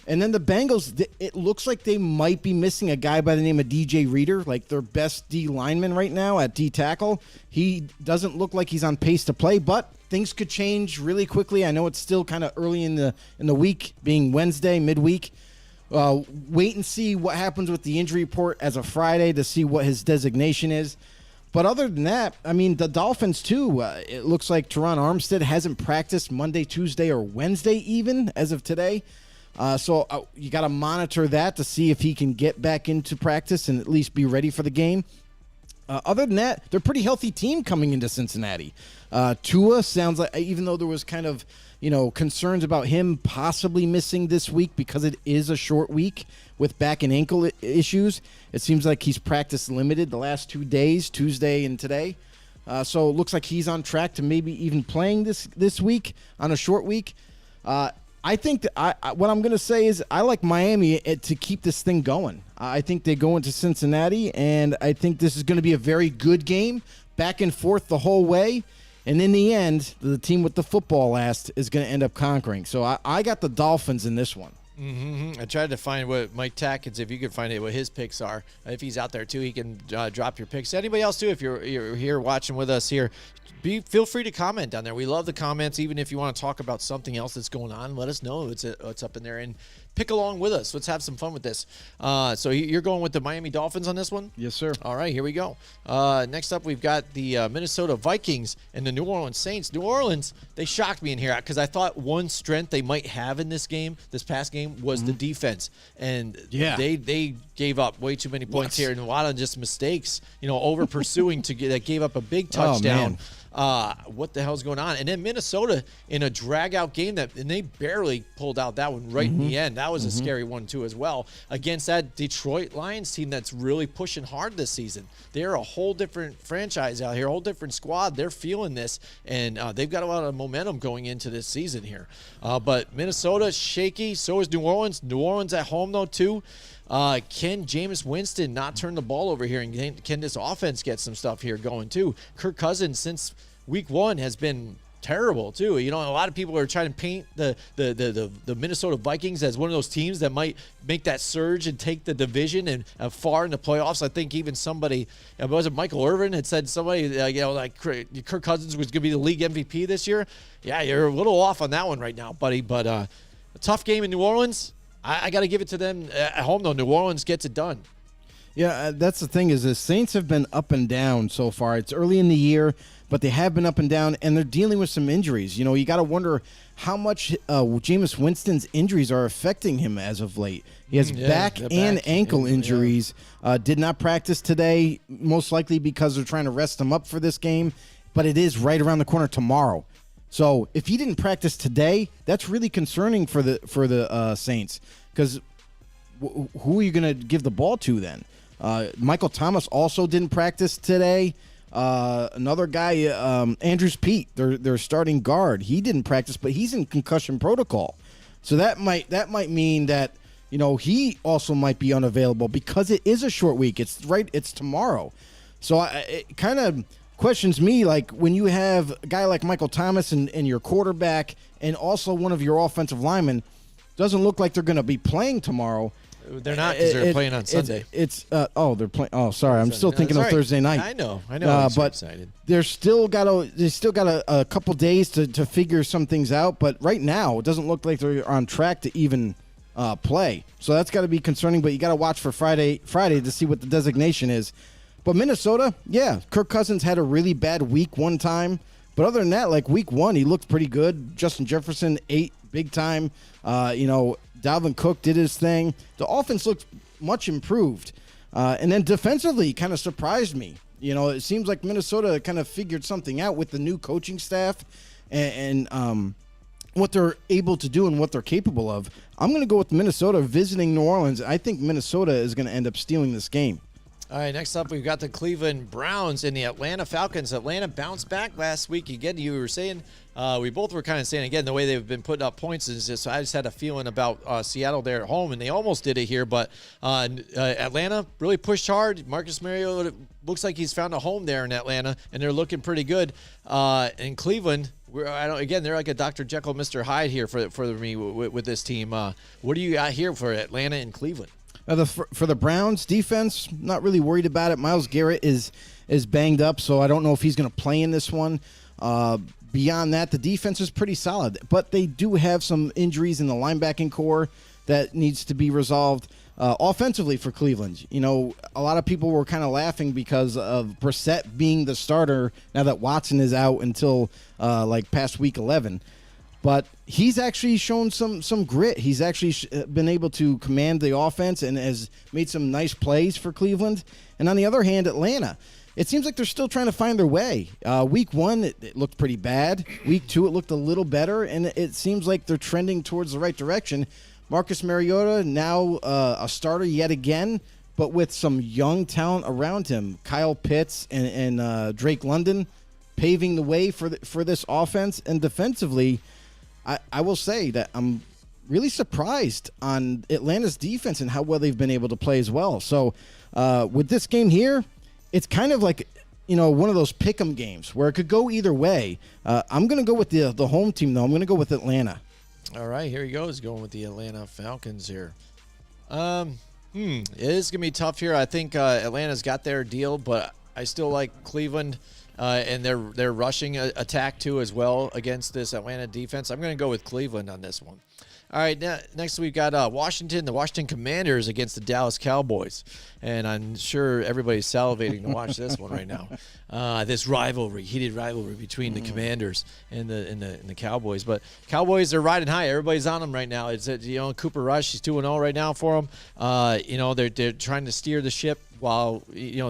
And then the Bengals, it looks like they might be missing a guy by the name of DJ Reader, their best D lineman right now at D tackle. He doesn't look like he's on pace to play, but things could change really quickly. I know it's still kind of early in the week, being Wednesday, midweek. Wait and see what happens with the injury report as of Friday to see what his designation is. But other than that, I mean, the Dolphins, too, it looks like Teron Armstead hasn't practiced Monday, Tuesday, or Wednesday even as of today. So you got to monitor that to see if he can get back into practice and at least be ready for the game. Other than that, they're a pretty healthy team coming into Cincinnati. Tua sounds like, even though there was kind of concerns about him possibly missing this week because it is a short week with back and ankle issues, it seems like he's practice limited the last 2 days, Tuesday and today. So it looks like he's on track to maybe even playing this week on a short week. I think that what I'm going to say is I like Miami to keep this thing going. I think they go into Cincinnati, and I think this is going to be a very good game, back and forth the whole way. And in the end, the team with the football last is going to end up conquering. So I got the Dolphins in this one. I tried to find what Mike Tackett, if you could find it, what his picks are. If he's out there too, he can drop your picks. Anybody else too, if you're here watching with us here, feel free to comment down there. We love the comments. Even if you want to talk about something else that's going on, let us know. It's up in there. And pick along with us. Let's have some fun with this. So you're going with the Miami Dolphins on this one? Yes, sir. All right, here we go. Next up, we've got the Minnesota Vikings and the New Orleans Saints. New Orleans, they shocked me in here because I thought one strength they might have in this past game, was the defense. And they gave up way too many points here and a lot of just mistakes, over pursuing that gave up a big touchdown. What the hell's going on? And then Minnesota in a drag-out game and they barely pulled out that one right in the end. That was a scary one, too, as well. Against that Detroit Lions team that's really pushing hard this season. They're a whole different franchise out here, a whole different squad. They're feeling this, and they've got a lot of momentum going into this season here. But Minnesota, shaky. So is New Orleans. New Orleans at home, though, too. Can Jameis Winston not turn the ball over here, and can this offense get some stuff here going too? Kirk Cousins, since week 1, has been terrible too. A lot of people are trying to paint the Minnesota Vikings as one of those teams that might make that surge and take the division and far in the playoffs. I think even somebody, was it Michael Irvin, had said somebody, like Kirk Cousins was going to be the league MVP this year. Yeah, you're a little off on that one right now, buddy. But a tough game in New Orleans. I got to give it to them at home, though. New Orleans gets it done. Yeah, that's the thing is the Saints have been up and down so far. It's early in the year, but they have been up and down, and they're dealing with some injuries. You got to wonder how much Jameis Winston's injuries are affecting him as of late. He has back and ankle injuries. Did not practice today, most likely because they're trying to rest him up for this game, but it is right around the corner tomorrow. So if he didn't practice today, that's really concerning for the Saints, because who are you going to give the ball to then? Michael Thomas also didn't practice today. Another guy, Andrews Pete, their starting guard, he didn't practice, but he's in concussion protocol. So that might mean that he also might be unavailable because it is a short week. It's tomorrow. So it kind of questions me, like when you have a guy like Michael Thomas and your quarterback and also one of your offensive linemen, doesn't look like they're going to be playing tomorrow. They're not, because they're playing on Sunday. They're playing. Oh, sorry, I'm still thinking of Thursday night. I know. But excited. They still got a couple days to figure some things out. But right now, it doesn't look like they're on track to even play. So that's got to be concerning. But you got to watch for Friday to see what the designation is. But Minnesota, Kirk Cousins had a really bad week one time. But other than that, like week 1, he looked pretty good. Justin Jefferson ate big time. Dalvin Cook did his thing. The offense looked much improved. And then defensively kind of surprised me. It seems like Minnesota kind of figured something out with the new coaching staff and what they're able to do and what they're capable of. I'm going to go with Minnesota visiting New Orleans. I think Minnesota is going to end up stealing this game. All right, next up, we've got the Cleveland Browns and the Atlanta Falcons. Atlanta bounced back last week. Again, you were saying, we both were kind of saying, again, the way they've been putting up points is just, I just had a feeling about Seattle there at home, and they almost did it here. But Atlanta really pushed hard. Marcus Mariota looks like he's found a home there in Atlanta, and they're looking pretty good. In Cleveland, they're like a Dr. Jekyll, Mr. Hyde here for me with this team. What do you got here for Atlanta and Cleveland? For the Browns defense, not really worried about it. Myles Garrett is banged up, so I don't know if he's going to play in this one. Beyond that, the defense is pretty solid, but they do have some injuries in the linebacking core that needs to be resolved. Offensively for Cleveland, a lot of people were kind of laughing because of Brissett being the starter now that Watson is out until past week 11. But he's actually shown some grit. He's actually been able to command the offense and has made some nice plays for Cleveland. And on the other hand, Atlanta, it seems like they're still trying to find their way. Week 1, it looked pretty bad. Week 2, it looked a little better. And it seems like they're trending towards the right direction. Marcus Mariota, now a starter yet again, but with some young talent around him. Kyle Pitts and Drake London paving the way for this offense. And defensively, I will say that I'm really surprised on Atlanta's defense and how well they've been able to play as well. So with this game here, it's kind of like, one of those pick'em games where it could go either way. I'm going to go with the home team, though. I'm going to go with Atlanta. All right, here he goes, going with the Atlanta Falcons here. It is going to be tough here. I think Atlanta's got their deal, but I still like Cleveland. And their rushing attack, too, as well, against this Atlanta defense. I'm going to go with Cleveland on this one. All right, next we've got the Washington Commanders against the Dallas Cowboys. And I'm sure everybody's salivating to watch this one right now. This heated rivalry between the Commanders and the Cowboys. But Cowboys are riding high. Everybody's on them right now. It's Cooper Rush. He's 2-0 right now for them. They're trying to steer the ship while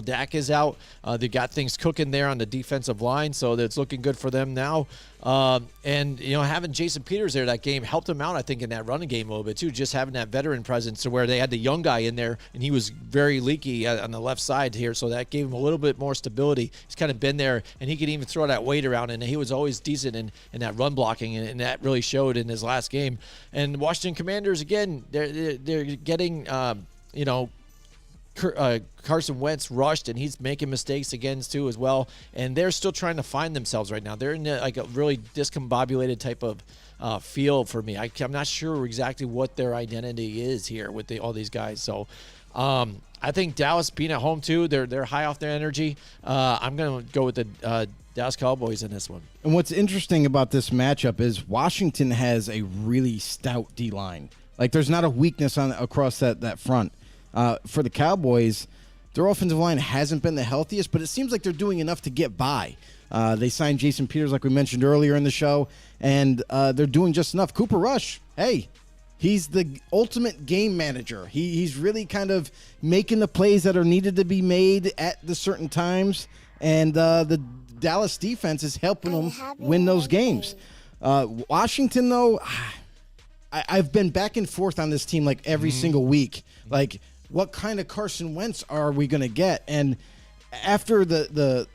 Dak is out. They got things cooking there on the defensive line, so it's looking good for them now. And having Jason Peters there that game helped them out, I think, in that running game a little bit too. Just having that veteran presence to where they had the young guy in there, and he was very leaky on the left side here, so that gave him a little bit more stability. He's kind of been there, and he could even throw that weight around, and he was always decent in that run blocking, and that really showed in his last game. And Washington Commanders, again, they're getting Carson Wentz rushed, and he's making mistakes again too as well. And they're still trying to find themselves right now. They're in a really discombobulated type of feel for me. I'm not sure exactly what their identity is here with all these guys. So I think Dallas being at home too, they're high off their energy. I'm going to go with the Dallas Cowboys in this one. And what's interesting about this matchup is Washington has a really stout D-line. Like, there's not a weakness across that front. For the Cowboys, their offensive line hasn't been the healthiest, but it seems like they're doing enough to get by. They signed Jason Peters, like we mentioned earlier in the show, and they're doing just enough. Cooper Rush, hey, he's the ultimate game manager. He's really kind of making the plays that are needed to be made at the certain times, and the Dallas defense is helping them win those games. Washington, though, I've been back and forth on this team like every single week. Like, what kind of Carson Wentz are we going to get? And after the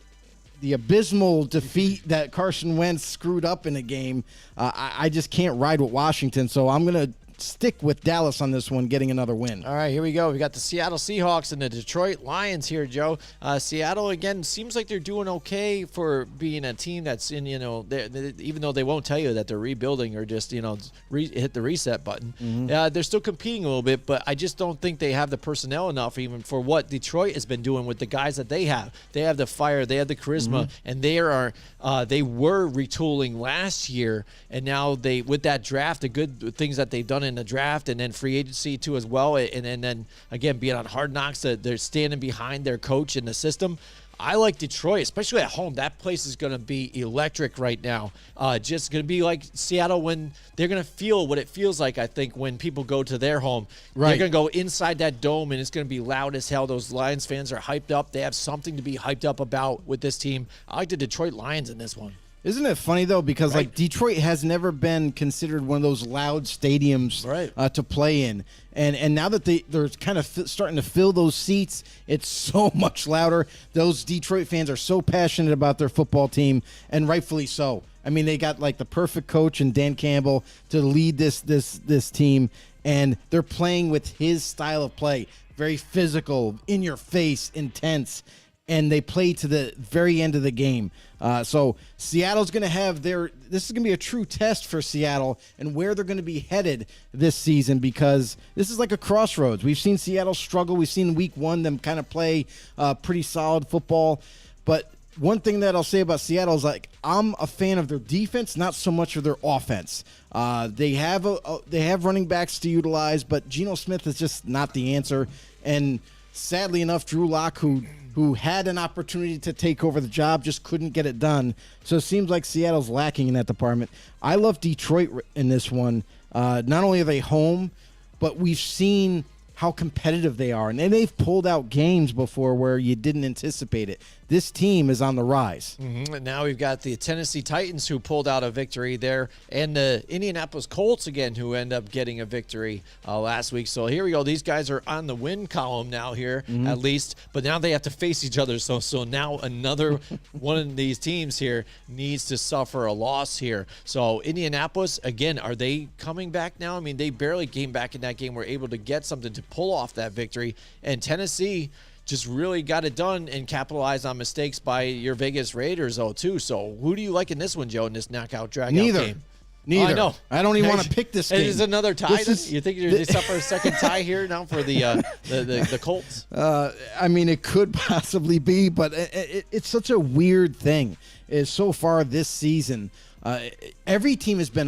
abysmal defeat that Carson Wentz screwed up in a game, I just can't ride with Washington. So I'm going to stick with Dallas on this one, getting another win. All right, here we go. We got the Seattle Seahawks and the Detroit Lions here, Joe. Seattle, again, seems like they're doing okay for being a team that's in, even though they won't tell you that they're rebuilding or just, hit the reset button. They're still competing a little bit, but I just don't think they have the personnel enough even for what Detroit has been doing with the guys that they have. They have the fire, they have the charisma, and they were retooling last year, and now with that draft, the good things that they've done in the draft and then free agency too as well, and then again being on Hard Knocks, that they're standing behind their coach in the system. I like Detroit, especially at home. That place is going to be electric right now. Just going to be like Seattle when they're going to feel what it feels like, I think, when people go to their home. Right. They're going to go inside that dome, and it's going to be loud as hell. Those Lions fans are hyped up. They have something to be hyped up about with this team. I like the Detroit Lions in this one. Isn't it funny, though, because like Detroit has never been considered one of those loud stadiums to play in. And now that they're kind of starting to fill those seats, it's so much louder. Those Detroit fans are so passionate about their football team, and rightfully so. I mean, they got like the perfect coach in Dan Campbell to lead this team, and they're playing with his style of play. Very physical, in your face, intense. And they play to the very end of the game. So Seattle's going to have this is going to be a true test for Seattle and where they're going to be headed this season, because this is like a crossroads. We've seen Seattle struggle. We've seen week one them kind of play pretty solid football. But one thing that I'll say about Seattle is, like, I'm a fan of their defense, not so much of their offense. They have running backs to utilize, but Geno Smith is just not the answer. And sadly enough, Drew Lock, who had an opportunity to take over the job, just couldn't get it done. So it seems like Seattle's lacking in that department. I love Detroit in this one. Not only are they home, but we've seen how competitive they are. And they've pulled out games before where you didn't anticipate it. This team is on the rise. And now we've got the Tennessee Titans who pulled out a victory there, and the Indianapolis Colts again who end up getting a victory last week. So here we go. These guys are on the win column now here, at least, but now they have to face each other. So now another one of these teams here needs to suffer a loss here. So Indianapolis, again, are they coming back now? I mean, they barely came back in that game, were able to get something to pull off that victory, and Tennessee just really got it done and capitalized on mistakes by your Vegas Raiders, though, too. So who do you like in this one, Joe, in this knockout dragout game? Neither. Oh, I know. I don't even want to pick this game. Is another tie? You think they suffer a second tie here now for the Colts? I mean, it could possibly be, but it's such a weird thing. So far this season, every team has been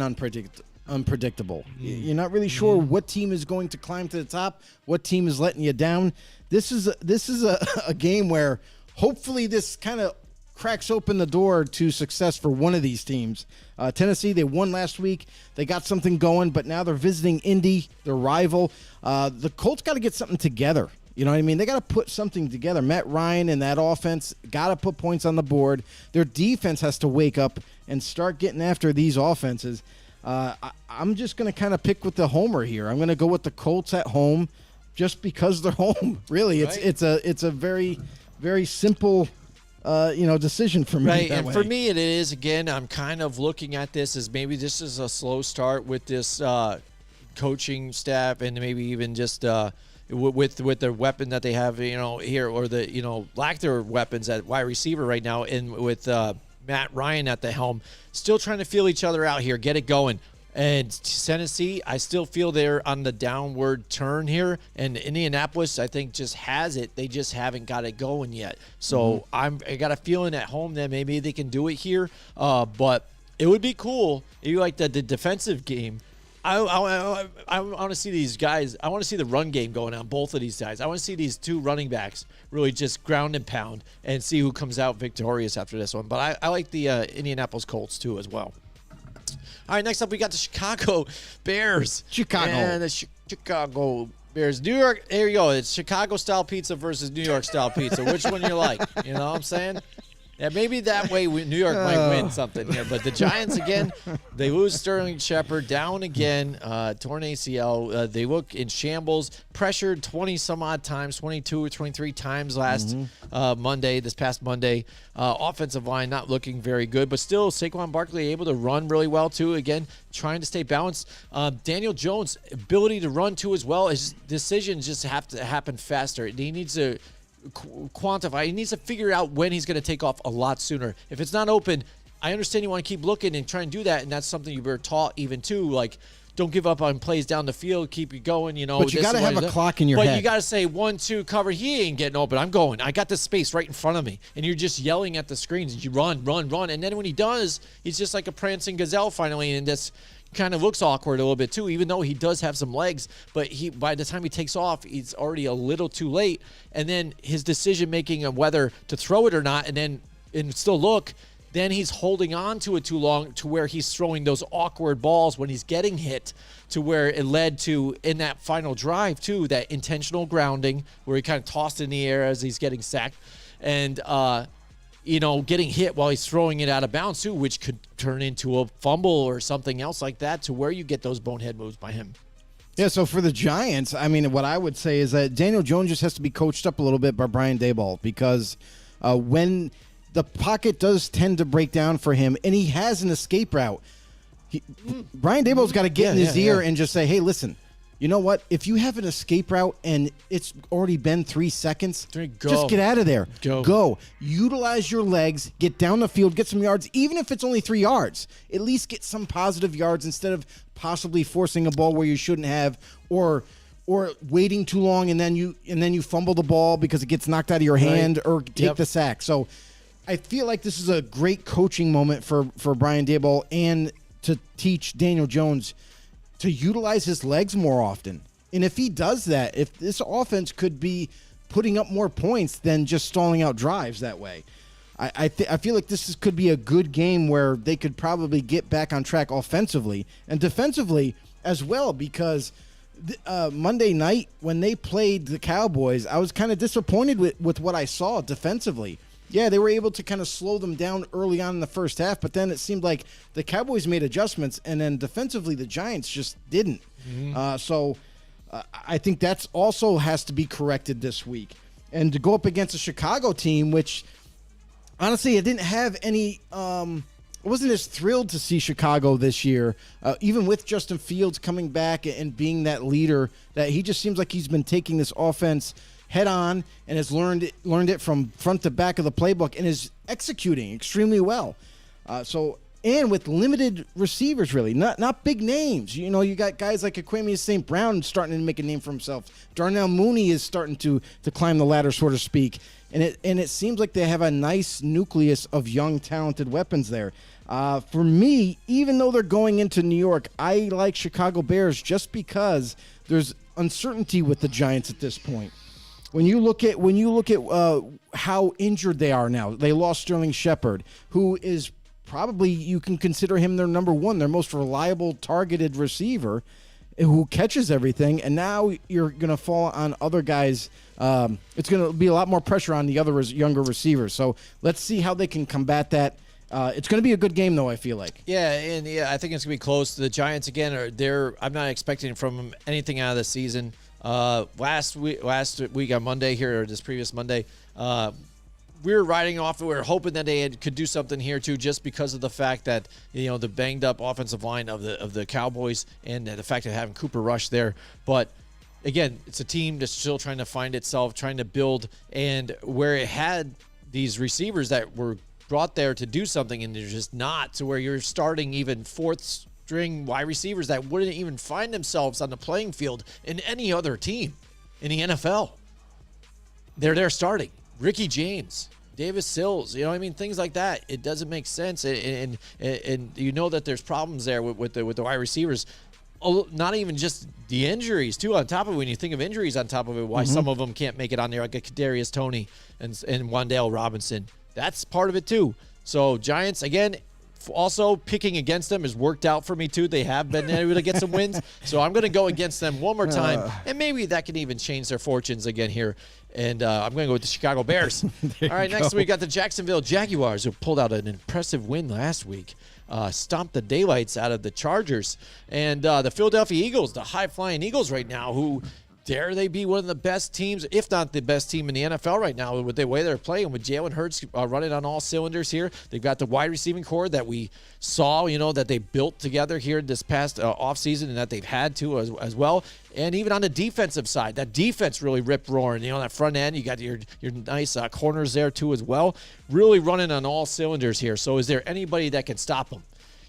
unpredictable. You're not really sure what team is going to climb to the top, what team is letting you down. This is a game where hopefully this kind of cracks open the door to success for one of these teams. Tennessee, they won last week. They got something going, but now they're visiting Indy, their rival. The Colts got to get something together. You know what I mean? They got to put something together. Matt Ryan and that offense got to put points on the board. Their defense has to wake up and start getting after these offenses. I'm just going to kind of pick with the homer here. I'm going to go with the Colts at home just because they're home. Really, right? It's a very, very simple decision for me. Right, and for me it is, again, I'm kind of looking at this as maybe this is a slow start with this coaching staff and maybe even just with the weapon that they have, here, or the, lack their weapons at wide receiver right now, and with Matt Ryan at the helm, still trying to feel each other out here, get it going. And Tennessee, I still feel they're on the downward turn here. And Indianapolis, I think, just has it. They just haven't got it going yet. So I got a feeling at home that maybe they can do it here. But it would be cool if you like the defensive game. I want to see these guys. I want to see the run game going on, both of these guys. I want to see these two running backs really just ground and pound and see who comes out victorious after this one. But I like the Indianapolis Colts, too, as well. All right, next up, we got the Chicago Bears. And the Chicago Bears. New York, there you go. It's Chicago-style pizza versus New York-style pizza. Which one you like? You know what I'm saying? Yeah, maybe that way New York might win something here. But the Giants, again, they lose Sterling Shepard, down again, torn ACL. They look in shambles, pressured 20-some-odd times, 22 or 23 times this past Monday. Offensive line not looking very good, but still Saquon Barkley able to run really well, too. Again, trying to stay balanced. Daniel Jones' ability to run, too, as well. His decisions just have to happen faster. He needs to quantify. He needs to figure out when he's going to take off a lot sooner. If it's not open, I understand you want to keep looking and try and do that, and that's something you were taught even too. Like, don't give up on plays down the field, keep it going. But you got to have a clock in your head. But you got to say 1-2 cover. He ain't getting open. I'm going. I got the space right in front of me, and you're just yelling at the screens. And you run, and then when he does, he's just like a prancing gazelle finally, and this kind of looks awkward a little bit too, even though he does have some legs, but by the time he takes off, he's already a little too late. And then his decision making of whether to throw it or not, and still look, then he's holding on to it too long to where he's throwing those awkward balls when he's getting hit, to where it led to, in that final drive too, that intentional grounding where he kind of tossed in the air as he's getting sacked, and getting hit while he's throwing it out of bounds too, which could turn into a fumble or something else like that, to where you get those bonehead moves by him. Yeah, so for the Giants, I mean, what I would say is that Daniel Jones just has to be coached up a little bit by Brian Daboll, because when the pocket does tend to break down for him and he has an escape route, Brian Daboll's got to get in his ear and just say, hey, listen, you know what? If you have an escape route and it's already been 3 seconds, just get out of there. Go. Utilize your legs. Get down the field. Get some yards. Even if it's only 3 yards, at least get some positive yards instead of possibly forcing a ball where you shouldn't have, or waiting too long and then you fumble the ball because it gets knocked out of your hand, or take the sack. So I feel like this is a great coaching moment for Brian Daboll, and to teach Daniel Jones to utilize his legs more often. And if he does that, if this offense could be putting up more points than just stalling out drives that way, I feel like this could be a good game where they could probably get back on track offensively and defensively as well, because Monday night when they played the Cowboys, I was kind of disappointed with what I saw defensively. Yeah, they were able to kind of slow them down early on in the first half, but then it seemed like the Cowboys made adjustments, and then defensively the Giants just didn't. So I think that's also has to be corrected this week. And to go up against a Chicago team, which honestly I didn't have any I wasn't as thrilled to see Chicago this year, even with Justin Fields coming back and being that leader, that he just seems like he's been taking this offense head on and has learned it from front to back of the playbook and is executing extremely well. So and with limited receivers, really, not big names. You know, you got guys like Aquemius St. Brown starting to make a name for himself. Darnell Mooney is starting to climb the ladder, so to speak. And it seems like they have a nice nucleus of young, talented weapons there. For me, even though they're going into New York, I like Chicago Bears just because there's uncertainty with the Giants at this point. When you look at how injured they are now, they lost Sterling Shepard, who is probably, you can consider him their number one, their most reliable targeted receiver who catches everything, and now you're going to fall on other guys. It's going to be a lot more pressure on the other younger receivers. So let's see how they can combat that. It's going to be a good game, though, I feel like. Yeah, and I think it's going to be close. The Giants, again, I'm not expecting from them anything out of the season. Last week on Monday here, or this previous Monday, we were riding off. We were hoping that they could do something here too, just because of the fact that the banged up offensive line of the Cowboys and the fact of having Cooper Rush there. But again, it's a team that's still trying to find itself, trying to build, and where it had these receivers that were brought there to do something, and they're just not, to where you're starting even fourth string wide receivers that wouldn't even find themselves on the playing field in any other team in the NFL. They're starting. Ricky James, Davis Sills, things like that. It doesn't make sense, and you know that there's problems there with the wide receivers. Not even just the injuries too. On top of it, when you think of injuries on top of it, why some of them can't make it on there, like Kadarius Toney and Wan'Dale Robinson. That's part of it too. So Giants, again, also picking against them has worked out for me too. They have been able to get some wins. So I'm going to go against them one more time, and maybe that can even change their fortunes again here. And I'm going to go with the Chicago Bears. All right, next we got the Jacksonville Jaguars, who pulled out an impressive win last week. Stomped the daylights out of the Chargers. And the Philadelphia Eagles, the high-flying Eagles right now, who dare they be one of the best teams, if not the best team in the NFL right now with the way they're playing, with Jalen Hurts running on all cylinders here. They've got the wide receiving core that we saw, that they built together here this past offseason, and that they've had to as well. And even on the defensive side, that defense really ripped roaring. That front end, you got your nice corners there too as well. Really running on all cylinders here. So is there anybody that can stop them?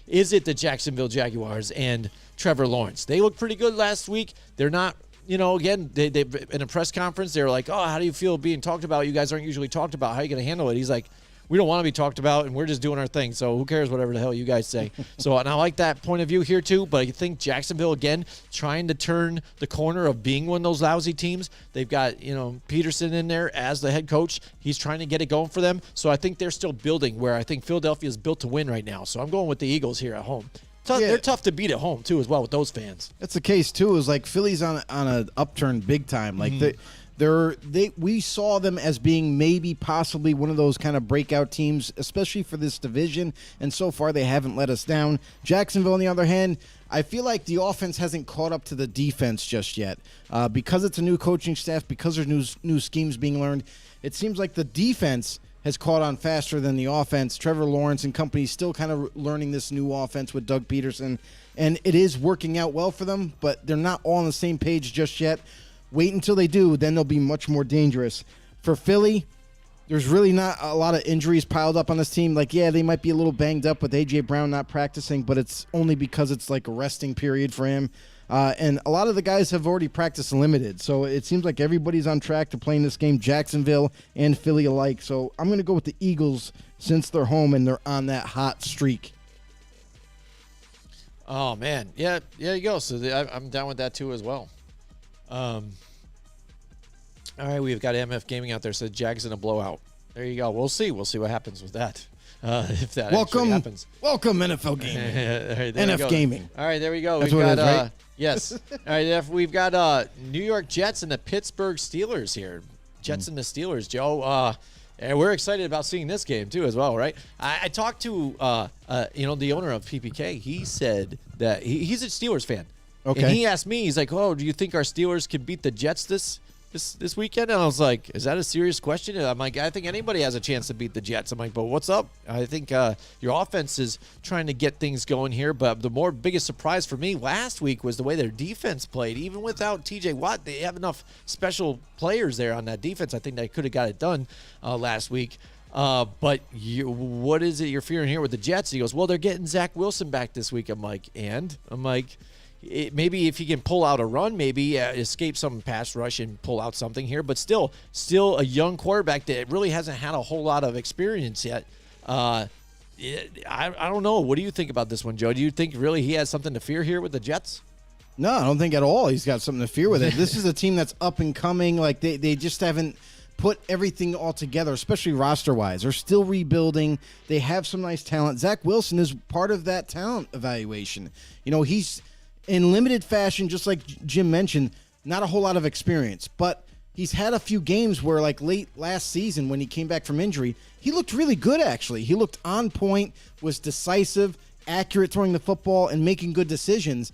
Is it the Jacksonville Jaguars and Trevor Lawrence? They looked pretty good last week. They're not, again, they in a press conference, they were like, oh, how do you feel being talked about? You guys aren't usually talked about. How are you going to handle it? He's like, we don't want to be talked about, and we're just doing our thing. So who cares whatever the hell you guys say? And I like that point of view here too. But I think Jacksonville, again, trying to turn the corner of being one of those lousy teams. They've got, Peterson in there as the head coach. He's trying to get it going for them. So I think they're still building, where I think Philadelphia is built to win right now. So I'm going with the Eagles here at home. They're tough to beat at home too as well with those fans. That's the case too. Is like Philly's on an upturn big time. Like we saw them as being maybe possibly one of those kind of breakout teams, especially for this division. And so far they haven't let us down. Jacksonville, on the other hand, I feel like the offense hasn't caught up to the defense just yet. Because it's a new coaching staff, because there's new schemes being learned, it seems like the defense has caught on faster than the offense. Trevor Lawrence and company still kind of learning this new offense with Doug Peterson, and it is working out well for them, but they're not all on the same page just yet. Wait until they do, then they'll be much more dangerous. For Philly, there's really not a lot of injuries piled up on this team. Like, yeah, they might be a little banged up with A.J. Brown not practicing, but it's only because it's like a resting period for him. And a lot of the guys have already practiced limited, so it seems like everybody's on track to playing this game, Jacksonville and Philly alike. So I'm going to go with the Eagles since they're home and they're on that hot streak. Oh, man. Yeah, you go. So I'm down with that too as well. All right, we've got MF Gaming out there. So Jags in a blowout. There you go. We'll see. We'll see what happens with that. If that actually happens. Welcome, NFL Gaming. Right, NF Gaming. All right, there we go. That's what it is, right? Yes. All right, we've got New York Jets and the Pittsburgh Steelers here. Jets and the Steelers, Joe. And we're excited about seeing this game too as well, right? I talked to the owner of PPK. He said that he's a Steelers fan. Okay. And he asked me, he's like, "Oh, do you think our Steelers can beat the Jets this weekend?" And I was like, "Is that a serious question?" And I'm like, "I think anybody has a chance to beat the Jets." I'm like, "But what's up?" I think your offense is trying to get things going here. But the biggest surprise for me last week was the way their defense played. Even without T.J. Watt, they have enough special players there on that defense. I think they could have got it done last week. But what is it you're fearing here with the Jets? He goes, well, they're getting Zach Wilson back this week. I'm like, maybe if he can pull out a run, maybe escape some pass rush and pull out something here. But still a young quarterback that really hasn't had a whole lot of experience yet. I don't know. What do you think about this one, Joe? Do you think really he has something to fear here with the Jets? No, I don't think at all he's got something to fear with it. This is a team that's up and coming. Like they just haven't put everything all together, especially roster-wise. They're still rebuilding. They have some nice talent. Zach Wilson is part of that talent evaluation. He's in limited fashion, just like Jim mentioned, not a whole lot of experience. But he's had a few games where, like late last season when he came back from injury, he looked really good, actually. He looked on point, was decisive, accurate throwing the football, and making good decisions.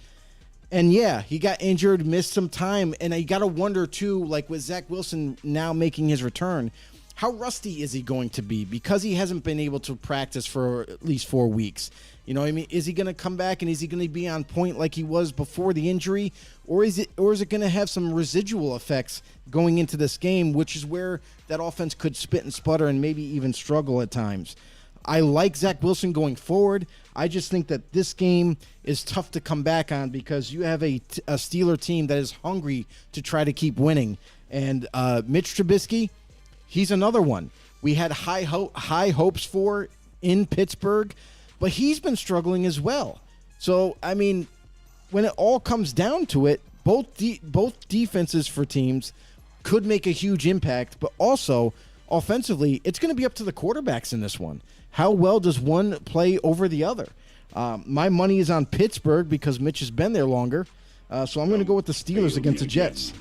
And yeah, he got injured, missed some time, and you got to wonder too, like with Zach Wilson now making his return, how rusty is he going to be because he hasn't been able to practice for at least 4 weeks? Is he going to come back and is he going to be on point like he was before the injury, or is it going to have some residual effects going into this game, which is where that offense could spit and sputter and maybe even struggle at times? I like Zach Wilson going forward. I just think that this game is tough to come back on because you have a Steeler team that is hungry to try to keep winning. And Mitch Trubisky, he's another one. We had high hopes for in Pittsburgh, but he's been struggling as well. So, when it all comes down to it, both defenses for teams could make a huge impact, but also offensively, it's going to be up to the quarterbacks in this one. How well does one play over the other? My money is on Pittsburgh because Mitch has been there longer. So I'm going to go with the Steelers against the Jets.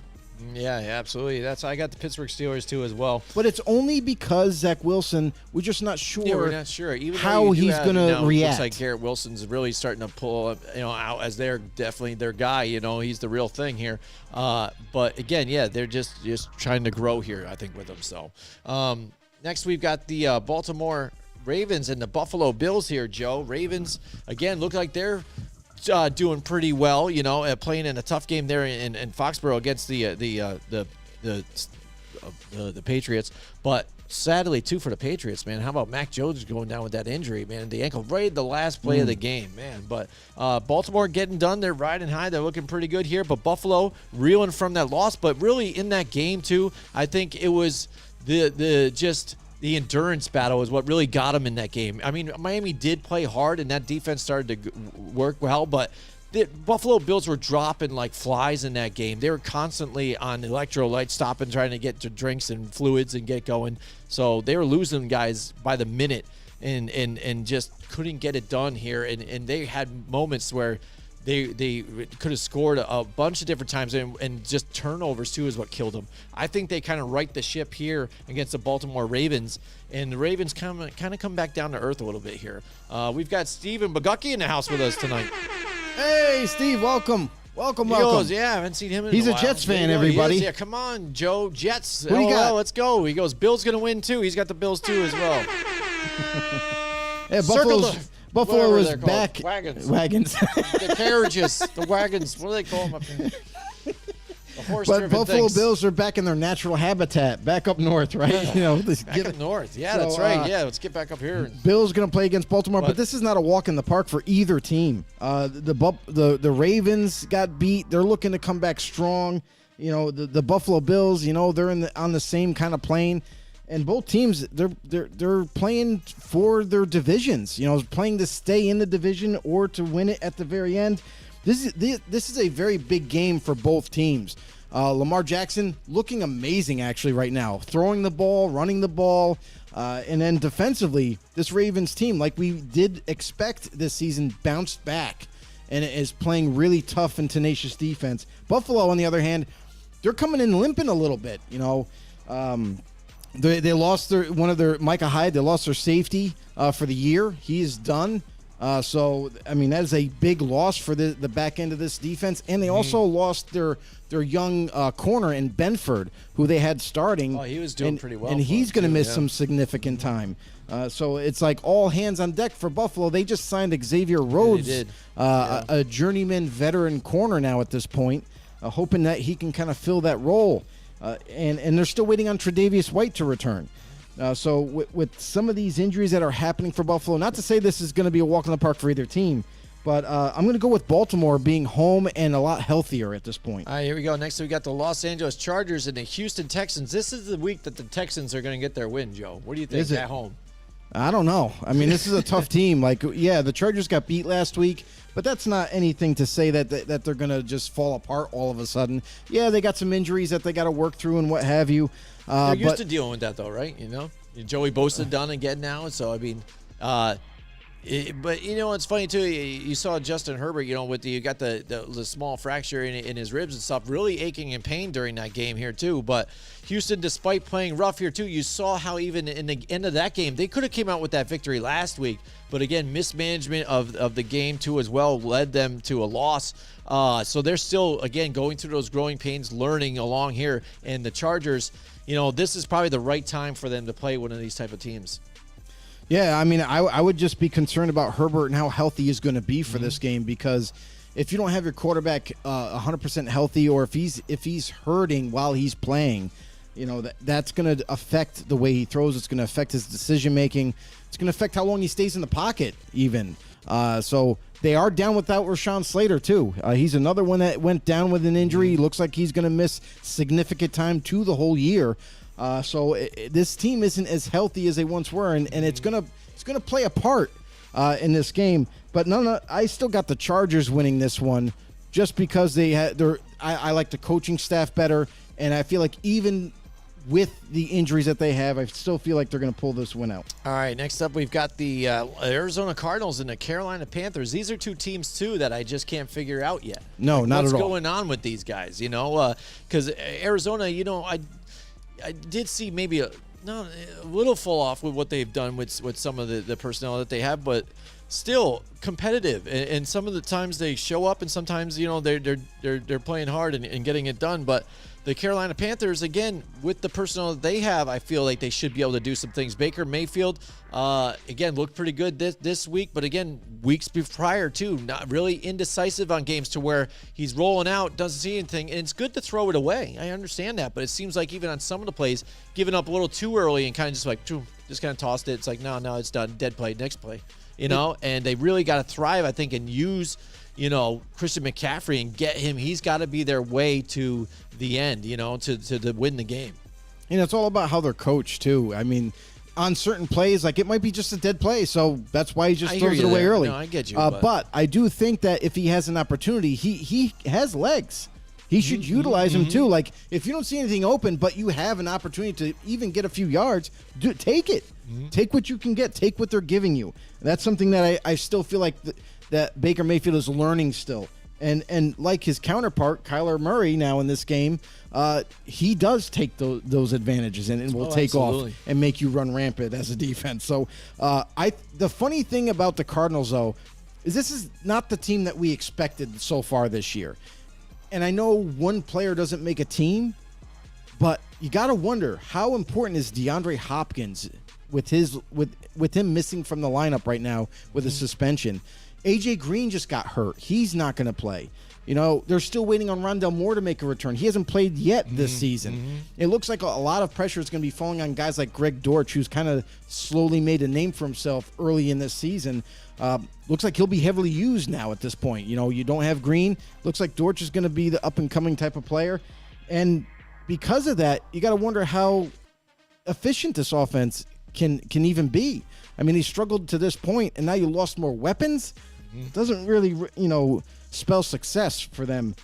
Yeah, absolutely. I got the Pittsburgh Steelers too as well. But it's only because Zach Wilson, we're just not sure. Yeah, we're not sure even how he's going to react. Looks like Garrett Wilson's really starting to pull, out as they're definitely their guy. He's the real thing here. But again, yeah, they're just trying to grow here, I think, with him. So next we've got the Baltimore Ravens and the Buffalo Bills here, Joe. Ravens, again, look like they're doing pretty well, playing in a tough game there in Foxborough against the Patriots. But sadly, too, for the Patriots, man, how about Mac Jones going down with that injury, man? The ankle right at the last play of the game, man. But Baltimore getting done. They're riding high. They're looking pretty good here. But Buffalo reeling from that loss. But really in that game, too, I think it was the endurance battle is what really got him in that game. Miami did play hard, and that defense started to work well, but the Buffalo Bills were dropping like flies in that game. They were constantly on electrolytes, stopping, trying to get to drinks and fluids and get going. So they were losing guys by the minute and just couldn't get it done here. And they had moments where they could have scored a bunch of different times, and just turnovers too is what killed them. I think they kind of right the ship here against the Baltimore Ravens, and the Ravens kind of come back down to earth a little bit here. We've got Stephen Bagucki in the house with us tonight. Hey, Steve, welcome. Welcome. He goes, yeah, I haven't seen him in He's a while. a Jets fan, everybody. Yeah, come on, Joe. Jets. What do you got? Let's go. He goes, Bill's going to win too. He's got the Bills too as well. Yeah, Buffalo is back. Wagons. The carriages. The wagons. What do they call them up here? The horse-driven But Buffalo things. Bills are back in their natural habitat, back up north, right? Back up north. Yeah, that's right. Yeah, let's get back up here. Bill's going to play against Baltimore, but this is not a walk in the park for either team. The Ravens got beat. They're looking to come back strong. The Buffalo Bills, they're on the same kind of plane. And both teams, they're playing for their divisions, playing to stay in the division or to win it at the very end. This is a very big game for both teams. Lamar Jackson looking amazing actually right now, throwing the ball, running the ball, and then defensively, this Ravens team, like we did expect this season, bounced back and is playing really tough and tenacious defense. Buffalo, on the other hand, they're coming in limping a little bit. They lost Micah Hyde. They lost their safety for the year. He is done. So that is a big loss for the back end of this defense. And they also lost their young corner in Benford, who they had starting. Oh, he was doing pretty well. And he's going to miss some significant time. So it's like all hands on deck for Buffalo. They just signed Xavier Rhodes, a journeyman veteran corner now at this point, hoping that he can kind of fill that role. And they're still waiting on Tre'Davious White to return. So with some of these injuries that are happening for Buffalo, not to say this is going to be a walk in the park for either team, but I'm going to go with Baltimore being home and a lot healthier at this point. All right, here we go. Next, we got the Los Angeles Chargers and the Houston Texans. This is the week that the Texans are going to get their win, Joe. What do you think at home? I don't know. I mean, this is a tough team. Like, yeah, the Chargers got beat last week, but that's not anything to say that they're going to just fall apart all of a sudden. Yeah, they got some injuries that they got to work through and what have you. They're used to dealing with that, though, right? You know, Joey Bosa done again now. So, I mean, but, you know, it's funny, too. You saw Justin Herbert, you know, you got the small fracture in his ribs and stuff, really aching in pain during that game here, too. But Houston, despite playing rough here, too, you saw how even in the end of that game, they could have came out with that victory last week. But, again, mismanagement of the game, too, as well, led them to a loss. So they're still, again, going through those growing pains, learning along here. And the Chargers, you know, this is probably the right time for them to play one of these type of teams. Yeah, I mean, I would just be concerned about Herbert and how healthy he's going to be for this game, because if you don't have your quarterback 100% healthy, or if he's hurting while he's playing, you know, that's going to affect the way he throws. It's going to affect his decision making. It's going to affect how long he stays in the pocket even. So they are down without Rashawn Slater too. He's another one that went down with an injury. Looks like he's going to miss significant time to the whole year. So this team isn't as healthy as they once were, and it's gonna play a part in this game. But I still got the Chargers winning this one, just because I like the coaching staff better, and I feel like even with the injuries that they have, I still feel like they're going to pull this one out. All right, next up we've got the Arizona Cardinals and the Carolina Panthers. These are two teams, too, that I just can't figure out yet. No, not at all. What's going on with these guys, you know? Because Arizona, you know, I did see maybe a little fall off with what they've done with some of the personnel that they have, but still competitive. And some of the times they show up, and sometimes, you know, they're playing hard and getting it done. But the Carolina Panthers, again, with the personnel that they have, I feel like they should be able to do some things. Baker Mayfield, again, looked pretty good this week, but again, weeks prior too, not really indecisive on games to where he's rolling out, doesn't see anything, and it's good to throw it away. I understand that, but it seems like even on some of the plays, giving up a little too early and kind of just kind of tossed it. It's like, no, it's done. Dead play, next play, you know. And they really got to thrive, I think, and use, you know, Christian McCaffrey and get him. He's got to be their way to the end, you know, to win the game. You know, it's all about how they're coached too. I mean, on certain plays, like, it might be just a dead play, so that's why he just throws it away early. No, I get you. But I do think that if he has an opportunity, he has legs. He should utilize them too. Like, if you don't see anything open, but you have an opportunity to even get a few yards, take it. Take what you can get. Take what they're giving you. That's something that I still feel like that Baker Mayfield is learning still. And like his counterpart, Kyler Murray, now in this game, he does take those advantages and will take off and make you run rampant as a defense. So the funny thing about the Cardinals, though, is this is not the team that we expected so far this year. And I know one player doesn't make a team, but you got to wonder, how important is DeAndre Hopkins with him missing from the lineup right now with a suspension? A.J. Green just got hurt. He's not going to play. You know, they're still waiting on Rondale Moore to make a return. He hasn't played yet this season. It looks like a lot of pressure is going to be falling on guys like Greg Dortch, who's kind of slowly made a name for himself early in this season. Looks like he'll be heavily used now at this point. You know, you don't have Green. Looks like Dortch is going to be the up-and-coming type of player. And because of that, you got to wonder how efficient this offense can even be. I mean, he struggled to this point, and now you lost more weapons. Doesn't really, you know, spell success for them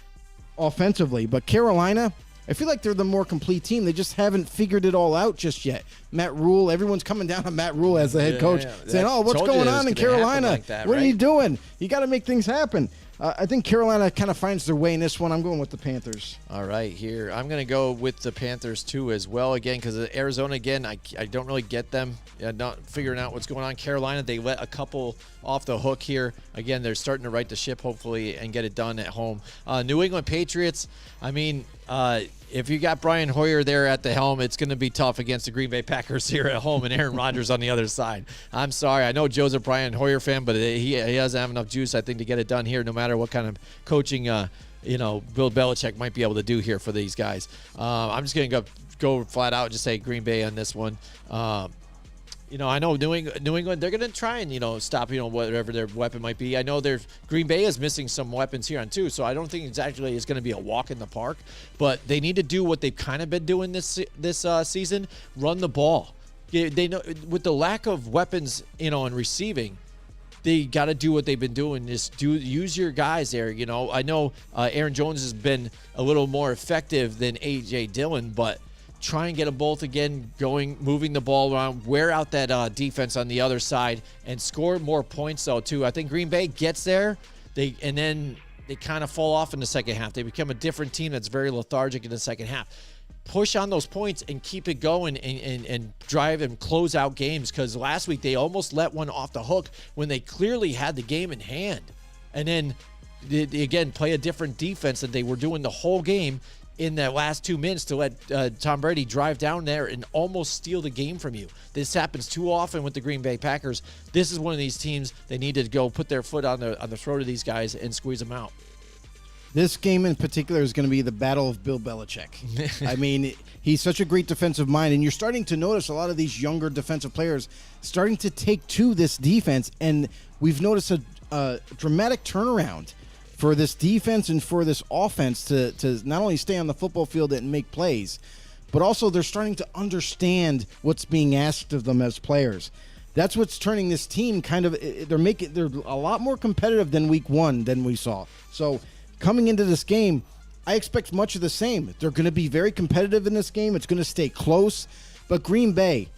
offensively. But Carolina, I feel like they're the more complete team. They just haven't figured it all out just yet. Matt Rule, everyone's coming down on Matt Rule as the head coach, saying, "Oh, what's going on in Carolina? Like that, what are you doing? You got to make things happen." I think Carolina kind of finds their way in this one. I'm going with the Panthers. All right, here. I'm going to go with the Panthers, too, as well. Again, because Arizona, again, I don't really get them. Not figuring out what's going on. Carolina, they let a couple off the hook here. Again, they're starting to right the ship, hopefully, and get it done at home. New England Patriots, I mean, if you got Brian Hoyer there at the helm, it's going to be tough against the Green Bay Packers here at home and Aaron Rodgers on the other side. I'm sorry. I know Joe's a Brian Hoyer fan, but he doesn't have enough juice, I think, to get it done here, no matter what kind of coaching Bill Belichick might be able to do here for these guys. I'm just going to go flat out and just say Green Bay on this one. I know New England, they're going to try and, stop, whatever their weapon might be. I know Green Bay is missing some weapons here on too, so I don't think exactly it's going to be a walk in the park, but they need to do what they've kind of been doing this season, run the ball. They know with the lack of weapons, in receiving, they got to do what they've been doing. Just use your guys there. I know Aaron Jones has been a little more effective than A.J. Dillon, but try and get them both again going, moving the ball around, wear out that defense on the other side, and score more points, though, too. I think Green Bay gets there, and then they kind of fall off in the second half. They become a different team that's very lethargic in the second half. Push on those points and keep it going and drive and close out games, because last week they almost let one off the hook when they clearly had the game in hand. And then, they, again, play a different defense that they were doing the whole game in that last 2 minutes to let Tom Brady drive down there and almost steal the game from you. This happens too often with the Green Bay Packers. This is one of these teams they need to go put their foot on the throat of these guys and squeeze them out. This game in particular is going to be the battle of Bill Belichick. I mean, he's such a great defensive mind, and you're starting to notice a lot of these younger defensive players starting to take to this defense, and we've noticed a dramatic turnaround for this defense and for this offense to not only stay on the football field and make plays, but also they're starting to understand what's being asked of them as players. That's what's turning this team they're a lot more competitive than week one than we saw. So coming into this game, I expect much of the same. They're going to be very competitive in this game. It's going to stay close. But Green Bay,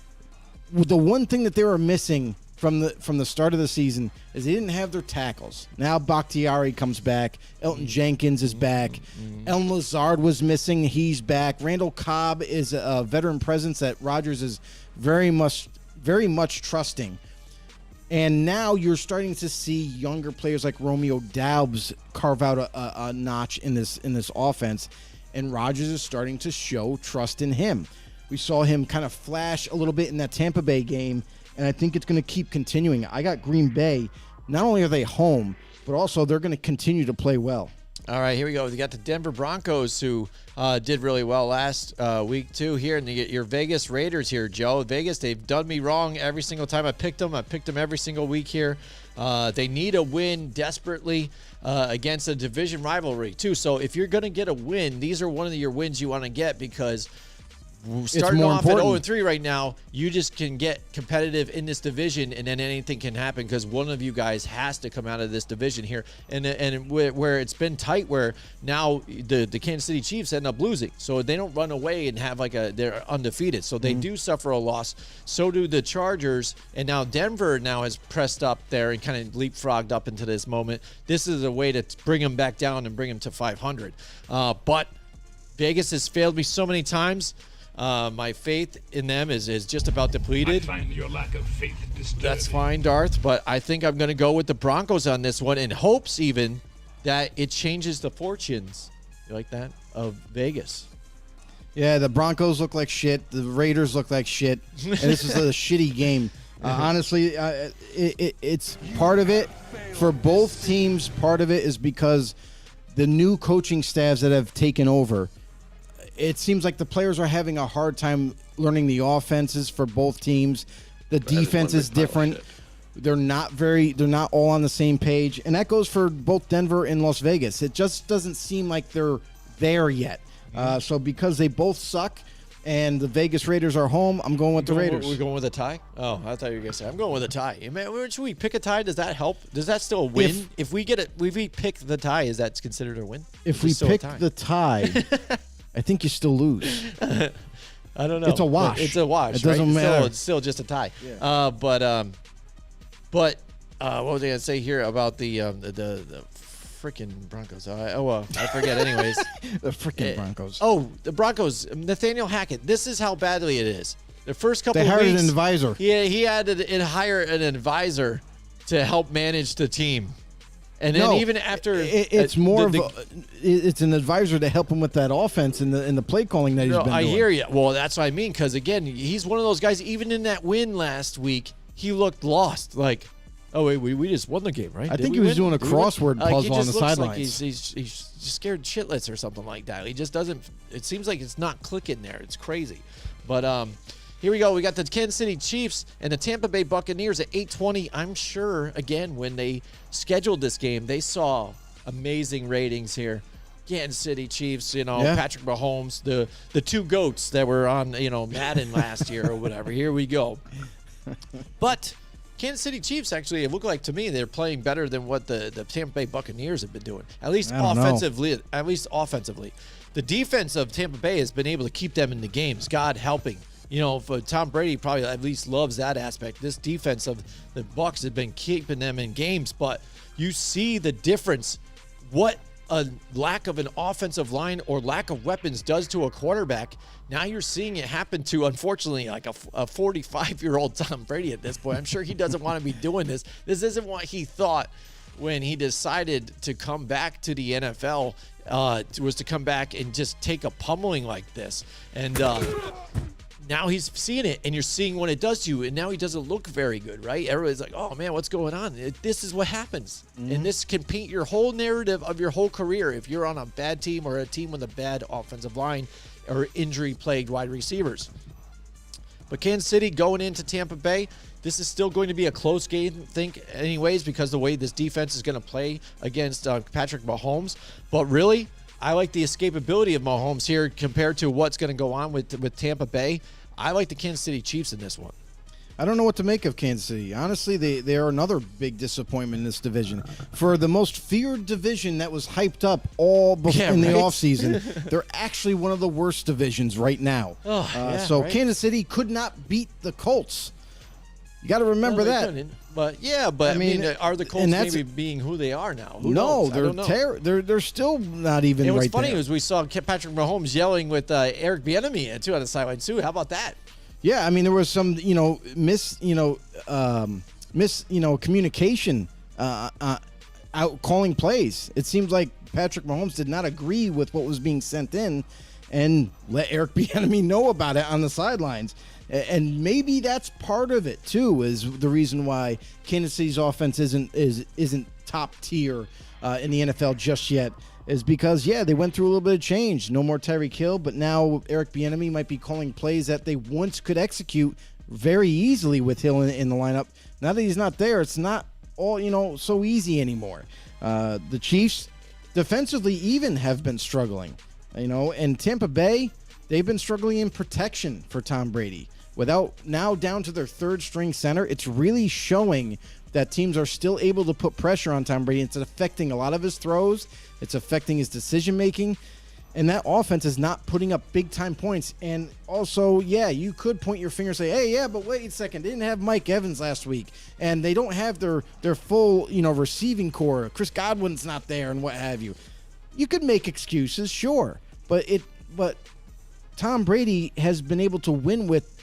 the one thing that they were missing from the start of the season is they didn't have their tackles. Now Bakhtiari comes back. Elton Jenkins is back. Elton Lazard was missing. He's back. Randall Cobb is a veteran presence that Rodgers is very much trusting. And now you're starting to see younger players like Romeo Doubs carve out a notch in this offense, and Rodgers is starting to show trust in him. We saw him kind of flash a little bit in that Tampa Bay game, and I think it's going to keep continuing. I got Green Bay. Not only are they home, but also they're going to continue to play well. All right, here we go. We got the Denver Broncos, who did really well last week, too, here. And you get your Vegas Raiders here, Joe. Vegas, they've done me wrong every single time I picked them. I picked them every single week here. They need a win desperately against a division rivalry, too. So if you're going to get a win, these are one of your wins you want to get, because starting off at 0-3 right now, you just can get competitive in this division, and then anything can happen, because one of you guys has to come out of this division here. And where it's been tight, where now the Kansas City Chiefs end up losing, so they don't run away and have they're undefeated. So they do suffer a loss. So do the Chargers, and now Denver has pressed up there and kind of leapfrogged up into this moment. This is a way to bring them back down and bring them to 500. But Vegas has failed me so many times. My faith in them is just about depleted. I find your lack of faith disturbing. That's fine, Darth, but I think I'm going to go with the Broncos on this one, in hopes even that it changes the fortunes, you like that, of Vegas. Yeah, the Broncos look like shit. The Raiders look like shit. And this is a shitty game. Honestly, it's part of it for both teams. Part of it is because the new coaching staffs that have taken over, it seems like the players are having a hard time learning the offenses for both teams. The defense is different. They're not all on the same page. And that goes for both Denver and Las Vegas. It just doesn't seem like they're there yet. So because they both suck and the Vegas Raiders are home, I'm going with the Raiders. We're going with a tie? Oh, I thought you were going to say, I'm going with a tie. Man, should we pick a tie? Does that help? Does that still win? If we pick the tie, is that considered a win? If we pick the tie, I think you still lose. I don't know. It's a wash. It's a wash. It doesn't matter. It's still just a tie. Yeah. But what was I going to say here about the freaking Broncos? I forget. Anyways, the freaking Broncos. The Broncos. Nathaniel Hackett. This is how badly it is. The first couple they of weeks, hired an advisor. Yeah, he had to hire an advisor to help manage the team. And then even after it's it's an advisor to help him with that offense and the play calling that he's been doing. I hear you. Well, that's what I mean, because again, he's one of those guys. Even in that win last week, he looked lost. Like, Oh wait, we just won the game, right? I Did think we he was win? doing a Did we win? crossword He puzzle on just the looks sidelines. like he's scared shitless or something like that. He just doesn't. It seems like it's not clicking there. It's crazy. But here we go. We got the Kansas City Chiefs and the Tampa Bay Buccaneers at 8:20. I'm sure again when they scheduled this game, they saw amazing ratings here. Kansas City Chiefs, Patrick Mahomes, the two goats that were on, Madden last year or whatever. Here we go. But Kansas City Chiefs actually, it looked like to me they're playing better than what the Tampa Bay Buccaneers have been doing. At least offensively. The defense of Tampa Bay has been able to keep them in the games. God helping. For Tom Brady probably at least loves that aspect. This defense of the Bucs has been keeping them in games, but you see the difference. What a lack of an offensive line or lack of weapons does to a quarterback. Now you're seeing it happen to, unfortunately, like a 45-year-old Tom Brady at this point. I'm sure he doesn't want to be doing this. This isn't what he thought when he decided to come back to the NFL, was to come back and just take a pummeling like this. And now he's seeing it, and you're seeing what it does to you, and now he doesn't look very good, right? Everybody's like, oh, man, what's going on? This is what happens. And this can paint your whole narrative of your whole career if you're on a bad team or a team with a bad offensive line or injury-plagued wide receivers. But Kansas City going into Tampa Bay, this is still going to be a close game, I think, anyways, because the way this defense is going to play against Patrick Mahomes. But really, I like the escapability of Mahomes here compared to what's going to go on with Tampa Bay. I like the Kansas City Chiefs in this one. I don't know what to make of Kansas City. Honestly, they are another big disappointment in this division. For the most feared division that was hyped up all the offseason, they're actually one of the worst divisions right now. Kansas City could not beat the Colts. You got to remember that. Couldn't. But I mean, are the Colts maybe being who they are now? Who knows? They're still not even. And what's right funny there. is we saw Patrick Mahomes yelling with Eric Bieniemy too on the sideline too. How about that? Yeah, I mean there was some communication out calling plays. It seems like Patrick Mahomes did not agree with what was being sent in, and let Eric Bieniemy know about it on the sidelines. And maybe that's part of it too, is the reason why Kansas City's offense isn't top tier in the NFL just yet, is because they went through a little bit of change. No more Tyreek Hill, but now Eric Bieniemy might be calling plays that they once could execute very easily with Hill in the lineup. Now that he's not there, it's not all so easy anymore. The Chiefs defensively even have been struggling, and Tampa Bay, they've been struggling in protection for Tom Brady. Without now down to their third string center, it's really showing that teams are still able to put pressure on Tom Brady. It's affecting a lot of his throws. It's affecting his decision making. And that offense is not putting up big time points. And also, you could point your finger and say, hey, but wait a second. They didn't have Mike Evans last week. And they don't have their full, receiving core. Chris Godwin's not there and what have you. You could make excuses, sure. But Tom Brady has been able to win with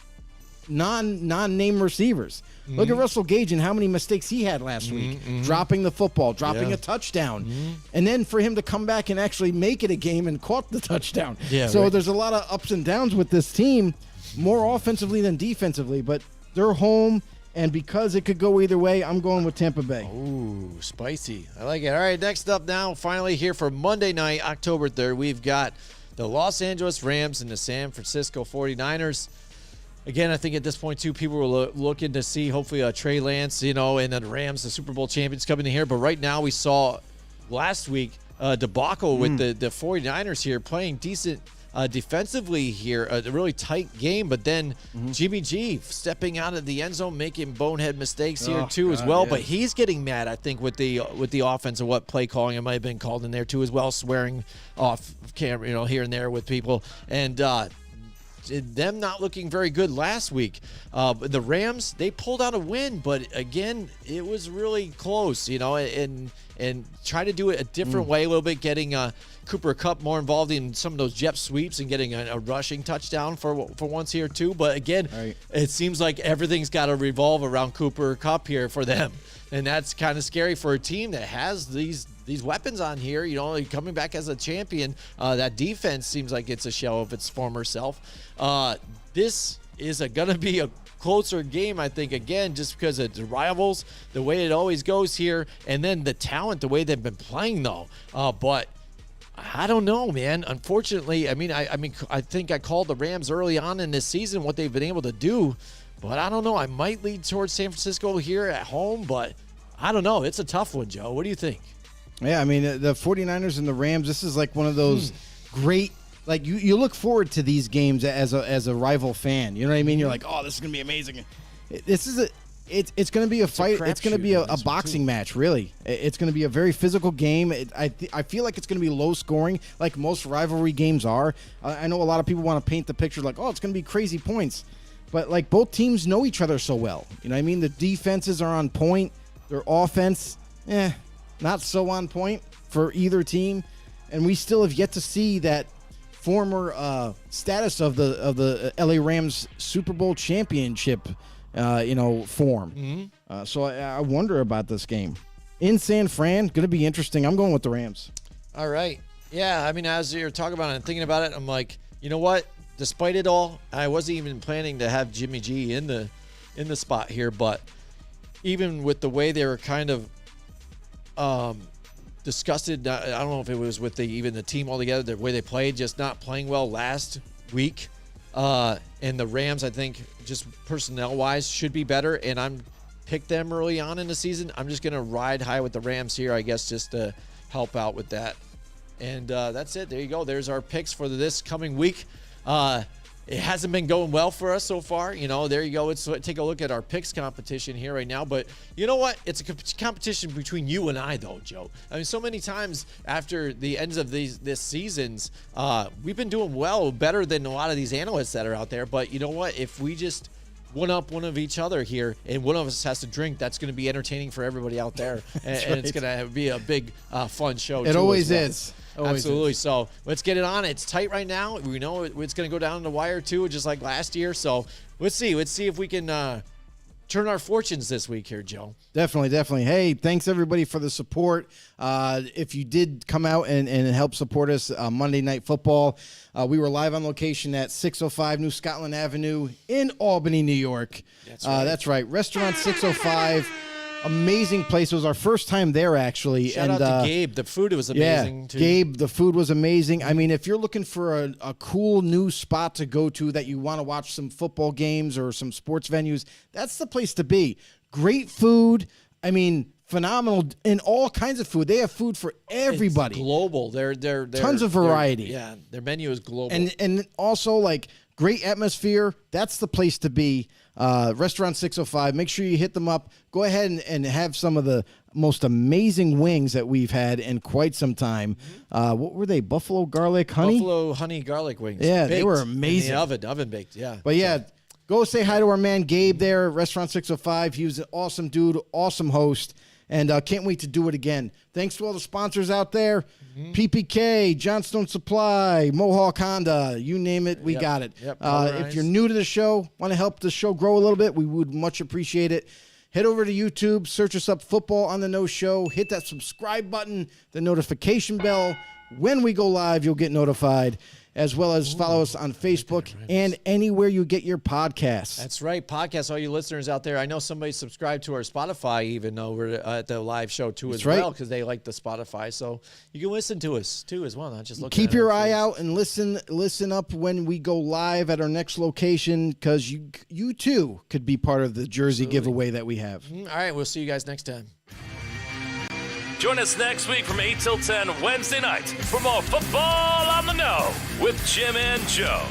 non-name receivers. Look at Russell Gage and how many mistakes he had last week. Dropping the football, dropping a touchdown. And then for him to come back and actually make it a game and caught the touchdown. There's a lot of ups and downs with this team, more offensively than defensively, but they're home, and because it could go either way, I'm going with Tampa Bay. Ooh, spicy. I like it. All right, next up now, finally here for Monday night, October 3rd, we've got the Los Angeles Rams and the San Francisco 49ers. Again, I think at this point, too, people were looking to see, hopefully, Trey Lance, and the Rams, the Super Bowl champions, coming in here. But right now, we saw last week debacle with the 49ers here playing decent defensively here, a really tight game. But then Jimmy G stepping out of the end zone, making bonehead mistakes here, too, as well. Yeah. But he's getting mad, I think, with the offense and what play calling it might have been called in there, too, as well, swearing off camera, here and there with people. And them not looking very good last week. The Rams, they pulled out a win, but again, it was really close, and try to do it a different way a little bit, getting Cooper Kupp more involved in some of those jet sweeps and getting a rushing touchdown for once here too. But again, It seems like everything's got to revolve around Cooper Kupp here for them. And that's kind of scary for a team that has these weapons on here, coming back as a champion. That defense seems like it's a shell of its former self. This is going to be a closer game, I think, again, just because it's rivals, the way it always goes here, and then the talent, the way they've been playing, though. But I don't know, man. Unfortunately, I mean, I think I called the Rams early on in this season, what they've been able to do. But I don't know. I might lead towards San Francisco here at home, but I don't know. It's a tough one, Joe. What do you think? Yeah, I mean, the 49ers and the Rams, this is like one of those great, like you look forward to these games as a rival fan. You know what I mean? You're like, oh, this is going to be amazing. It's going to be a fight. It's going to be a boxing match, really. It's going to be a very physical game. I feel like it's going to be low scoring, like most rivalry games are. I know a lot of people want to paint the picture like, oh, it's going to be crazy points. But, like, both teams know each other so well. You know what I mean? The defenses are on point. Their offense, not so on point for either team. And we still have yet to see that former status of the LA Rams Super Bowl championship, form. So I wonder about this game. In San Fran, going to be interesting. I'm going with the Rams. All right. Yeah, I mean, as you're talking about it and thinking about it, I'm like, you know what? Despite it all, I wasn't even planning to have Jimmy G in the spot here, but even with the way they were kind of disgusted, I don't know if it was with even the team altogether, the way they played, just not playing well last week. And the Rams, I think, just personnel-wise, should be better, and I'm picked them early on in the season. I'm just going to ride high with the Rams here, I guess, just to help out with that. And that's it. There you go. There's our picks for this coming week. It hasn't been going well for us so far. There you go. Let's take a look at our picks competition here right now. But you know what? It's a competition between you and I, though, Joe. I mean, so many times after the ends of this seasons, we've been doing well, better than a lot of these analysts that are out there. But you know what? If we just one up one of each other here and one of us has to drink, that's going to be entertaining for everybody out there. And it's going to be a big, fun show. It always is. Absolutely. So let's get it on. It's tight right now. We know it's going to go down the wire too, just like last year. So let's see. Let's see if we can turn our fortunes this week here, Joe. Definitely. Hey, thanks everybody for the support. If you did come out and help support us Monday Night Football, we were live on location at 605 New Scotland Avenue in Albany, New York. That's right. Restaurant 605. Amazing place. It was our first time there, actually. Shout out to Gabe. The food was amazing, too. Gabe, the food was amazing. I mean, if you're looking for a cool new spot to go to that you want to watch some football games or some sports venues, that's the place to be. Great food. I mean, phenomenal in all kinds of food. They have food for everybody. It's global. They're tons of variety. Their menu is global. And also, like, great atmosphere. That's the place to be. Restaurant 605. Make sure you hit them up. Go ahead and have some of the most amazing wings that we've had in quite some time. What were they? Buffalo garlic honey? Buffalo honey garlic wings. Yeah, baked they were amazing. In the oven baked, yeah. But yeah, go say hi to our man Gabe there at Restaurant 605. He was an awesome dude, awesome host, and can't wait to do it again. Thanks to all the sponsors out there. PPK, Johnstone Supply, Mohawk Honda, you name it, we got it. Yep, if you're new to the show, want to help the show grow a little bit, we would much appreciate it. Head over to YouTube, search us up, Football on the No Show. Hit that subscribe button, the notification bell. When we go live, you'll get notified, as well as follow us on Facebook and anywhere you get your podcasts. That's right. Podcasts, all you listeners out there. I know somebody subscribed to our Spotify even over at the live show too as well, because they like the Spotify. So you can listen to us too as well, not just look. Keep your eye out and listen up when we go live at our next location, because you too could be part of the jersey giveaway that we have. All right. We'll see you guys next time. Join us next week from 8 till 10 Wednesday nights for more Football on the No with Jim and Joe.